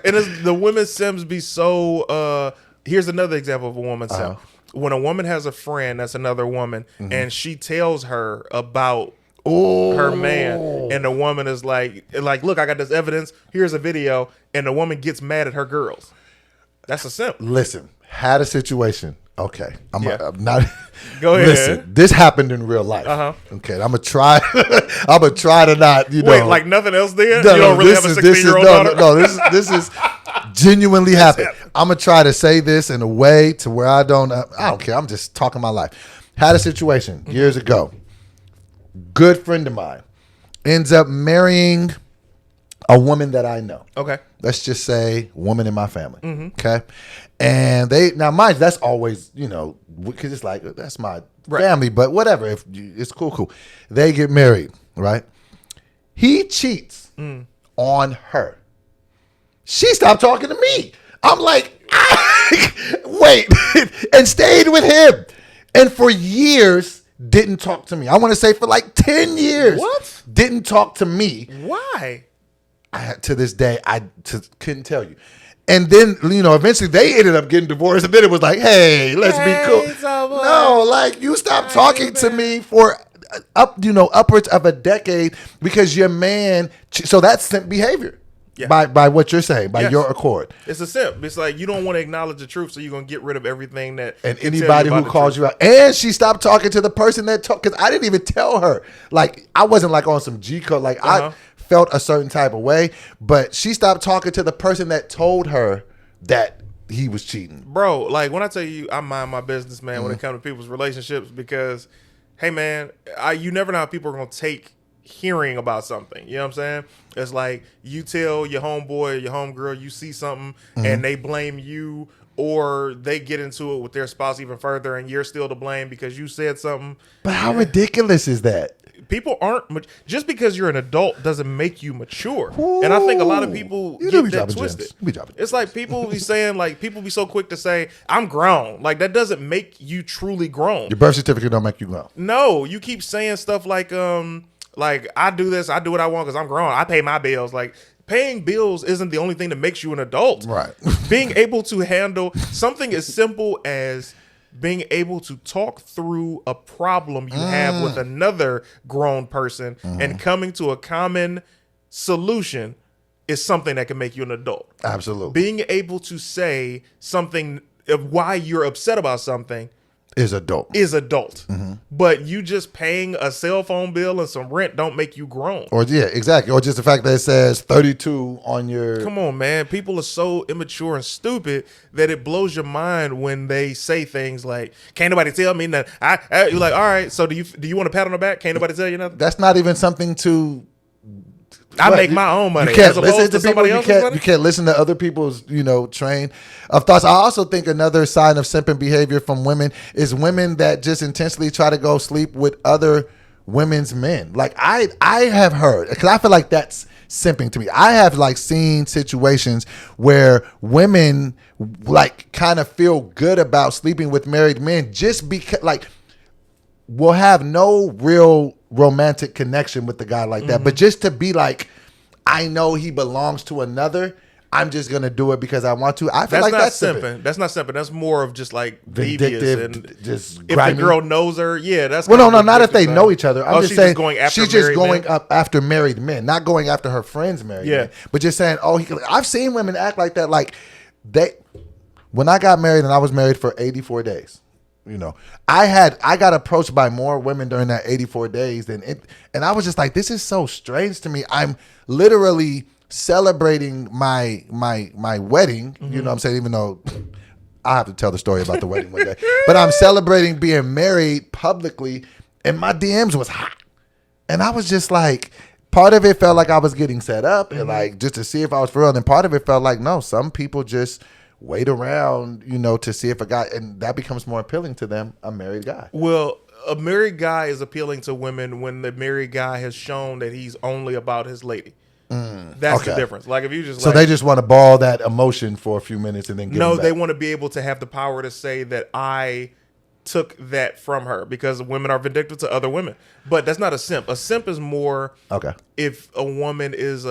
And the women simps be so... here's another example of a woman simp. When a woman has a friend that's another woman, and she tells her about her man, and the woman is like, look, I got this evidence. Here's a video. And the woman gets mad at her girls. That's a simp. Listen, had a situation. Okay, I'm not. Go ahead. Listen, this happened in real life. Okay, I'm gonna try. I'm gonna try to not. Wait, like nothing else did? No, you don't really have a 16-year-old daughter? No, this is genuinely happened. I'm gonna try to say this in a way to where I don't care. I'm just talking my life. Had a situation years ago. Good friend of mine ends up marrying a woman that I know. Okay. Let's just say woman in my family. Okay. And mind you, that's always, because it's like, that's my family, but whatever. It's cool. They get married, right? He cheats on her. She stopped talking to me. I'm like, wait, and stayed with him. And for years, didn't talk to me. I want to say for like 10 years. What? Didn't talk to me. Why? To this day, I couldn't tell you. And then, eventually they ended up getting divorced. And then it was like, hey, let's be cool. No, like you stopped talking to me for upwards of a decade because your man. So that's simp behavior. Yeah. By what you're saying, by your accord. It's a simp. It's like you don't want to acknowledge the truth, so you're going to get rid of everything that... And anybody who calls you out. And she stopped talking to the person that talked, because I didn't even tell her. Like, I wasn't like on some G code. Like, I felt a certain type of way, but she stopped talking to the person that told her that he was cheating. Bro, like, when I tell you, I mind my business, man, when it comes to people's relationships, because, hey, man, you never know how people are going to take hearing about something. You know what I'm saying? It's like you tell your homeboy, your homegirl, you see something and they blame you, or they get into it with their spouse even further and you're still to blame because you said something. But how ridiculous is that? People aren't just because you're an adult doesn't make you mature. Ooh, and I think a lot of people get that twisted. It's like people be saying, like, people be so quick to say, I'm grown. Like, that doesn't make you truly grown. Your birth certificate don't make you grown. No, you keep saying stuff like I do this, I do what I want because I'm grown. I pay my bills. Like, paying bills isn't the only thing that makes you an adult. Right. Being able to handle something as simple as being able to talk through a problem you have with another grown person and coming to a common solution is something that can make you an adult. Absolutely. Being able to say something of why you're upset about something is adult. But you just paying a cell phone bill and some rent don't make you grown. Or yeah, exactly. Or just the fact that it says 32 on your... Come on, man. People are so immature and stupid that it blows your mind when they say things like, can't nobody tell me nothing. You're like, all right, so do you want a pat on the back? Can't nobody tell you nothing? That's not even something to... I make my own money. You can't listen to somebody else's. You can't listen to other people's, train of thoughts. I also think another sign of simping behavior from women is women that just intentionally try to go sleep with other women's men. Like I have heard, because I feel like that's simping to me. I have seen situations where women kind of feel good about sleeping with married men just because will have no real romantic connection with the guy like that. But just to be like, I know he belongs to another, I'm just going to do it because I want to. I feel that's simping. That's not simping. That's more of just vindictive and just if the girl knows her, yeah, that's no, not if they know each other. I'm just saying she's just going up after married men, not going after her friends married men. But just saying, I've seen women act like that. Like when I got married and I was married for 84 days. I got approached by more women during that 84 days and I was just like, this is so strange to me. I'm literally celebrating my wedding, you know what I'm saying, even though I have to tell the story about the wedding one day, but I'm celebrating being married publicly and my DMs was hot. And I was just like, part of it felt like I was getting set up and just to see if I was for real. And part of it felt like, no, some people just wait around, to see if a guy, and that becomes more appealing to them, a married guy. Well, a married guy is appealing to women when the married guy has shown that he's only about his lady. That's the difference. Like if you just so they just want to ball that emotion for a few minutes and then give they want to be able to have the power to say that I took that from her, because women are vindictive to other women. But that's not a simp. A simp is more if a woman is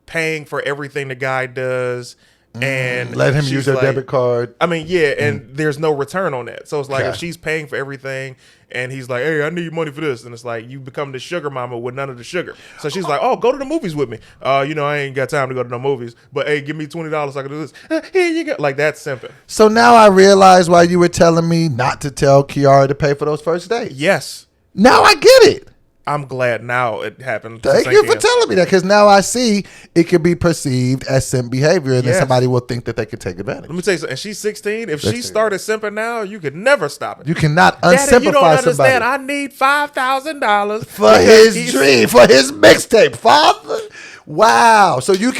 paying for everything the guy does. And let him use their debit card. I mean, yeah, and there's no return on that. So it's like if she's paying for everything and he's like, hey, I need money for this. And it's like you become the sugar mama with none of the sugar. So she's like, oh, go to the movies with me. I ain't got time to go to no movies. But hey, give me $20 so I can do this. Here you go. Like that's simping. So now I realize why you were telling me not to tell Kiara to pay for those first dates. Yes. Now I get it. I'm glad now it happened. Thank you for telling me that, because now I see it could be perceived as simp behavior, and then somebody will think that they could take advantage. Let me tell you something. And she's 16. If she started simping now, you could never stop it. You cannot unsimplify somebody. You don't understand. I need $5,000 for his dream, for his mixtape, Father. Wow. So you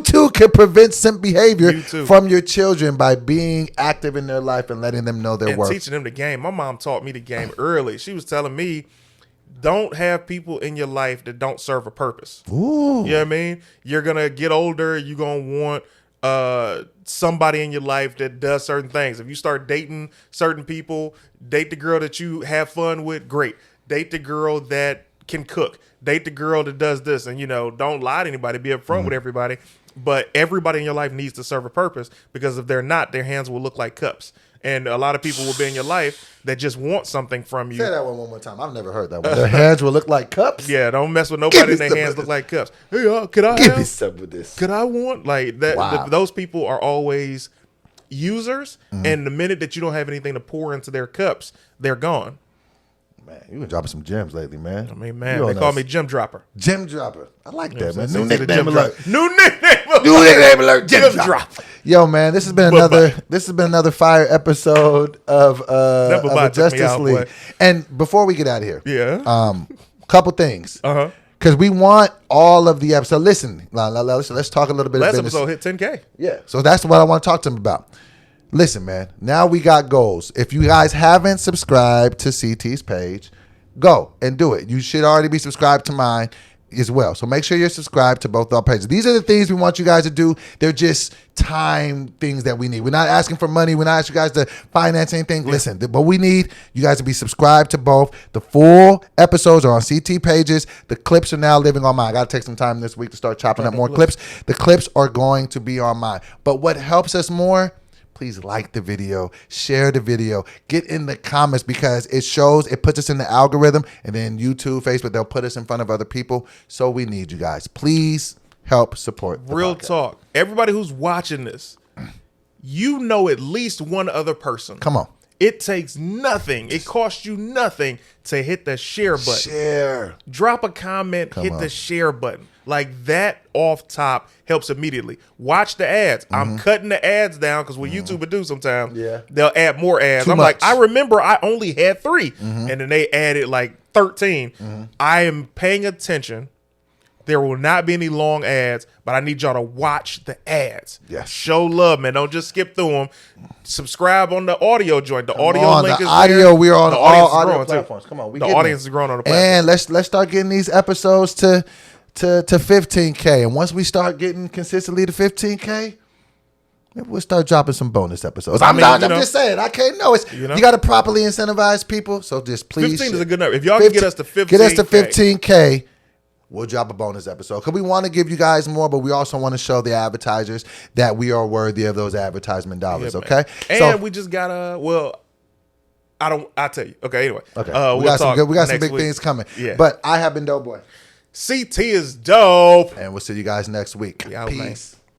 too can prevent simp behavior from your children by being active in their life and letting them know their worth. And teaching them the game. My mom taught me the game early. She was telling me, don't have people in your life that don't serve a purpose. Ooh. You know what I mean? You're going to get older. You're going to want somebody in your life that does certain things. If you start dating certain people, date the girl that you have fun with, great. Date the girl that can cook. Date the girl that does this. And, don't lie to anybody. Be upfront with everybody. But everybody in your life needs to serve a purpose, because if they're not, their hands will look like cups. And a lot of people will be in your life that just want something from you. Say that one more time. I've never heard that one. Their hands will look like cups? Yeah, don't mess with nobody and their hands look like cups. Hey, could I Give me some of this. Could I want? Like that? Wow. Those people are always users. And the minute that you don't have anything to pour into their cups, they're gone. Man, you've been dropping some gems lately, man. I mean, man, they call me Gem Dropper. Gem Dropper. I like that, man. New nickname alert. New nickname alert. Gem Dropper. Yo, man, this has been another fire episode of Justice League. And before we get out of here, Couple things. Because we want all of the episodes. Listen, let's talk a little bit. Last episode hit 10K. Yeah. So that's what I want to talk to them about. Listen, man. Now we got goals. If you guys haven't subscribed to CT's page, go and do it. You should already be subscribed to mine as well. So make sure you're subscribed to both our pages. These are the things we want you guys to do. They're just time things that we need. We're not asking for money. We're not asking you guys to finance anything. Yeah. Listen, but we need you guys to be subscribed to both. The full episodes are on CT pages. The clips are now living on mine. I got to take some time this week to start chopping up more clips. The clips are going to be on mine. But what helps us more, please like the video, share the video, get in the comments, because it puts us in the algorithm, and then YouTube, Facebook, they'll put us in front of other people. So we need you guys. Please help support the Real podcast. talk. Everybody who's watching this, you know at least one other person. Come on. It takes nothing. It costs you nothing to hit the share button. Share. Drop a comment, hit the share button. Like that off top helps immediately. Watch the ads. I'm cutting the ads down because what YouTube would do sometimes, they'll add more ads. I'm like, I remember I only had 3. And then they added like 13. I am paying attention. There will not be any long ads, but I need y'all to watch the ads. Yes. Show love, man. Don't just skip through them. Subscribe on the audio joint. The audio link is audio. there. We're on all audio platforms. Come on. The audience is growing on the platform. And let's start getting these episodes to 15K. And once we start getting consistently to 15K, maybe we'll start dropping some bonus episodes. I'm just saying. I can't know. You got to properly incentivize people. So just please. 15 is a good number. If y'all can get us to 15K. Get us to 15K. We'll drop a bonus episode because we want to give you guys more, but we also want to show the advertisers that we are worthy of those advertisement dollars. Okay, and we just gotta. Well, I'll tell you. Okay, anyway. Okay, we got some big things coming. Yeah, but I have been Doughboy. CT is dope, and we'll see you guys next week. Peace.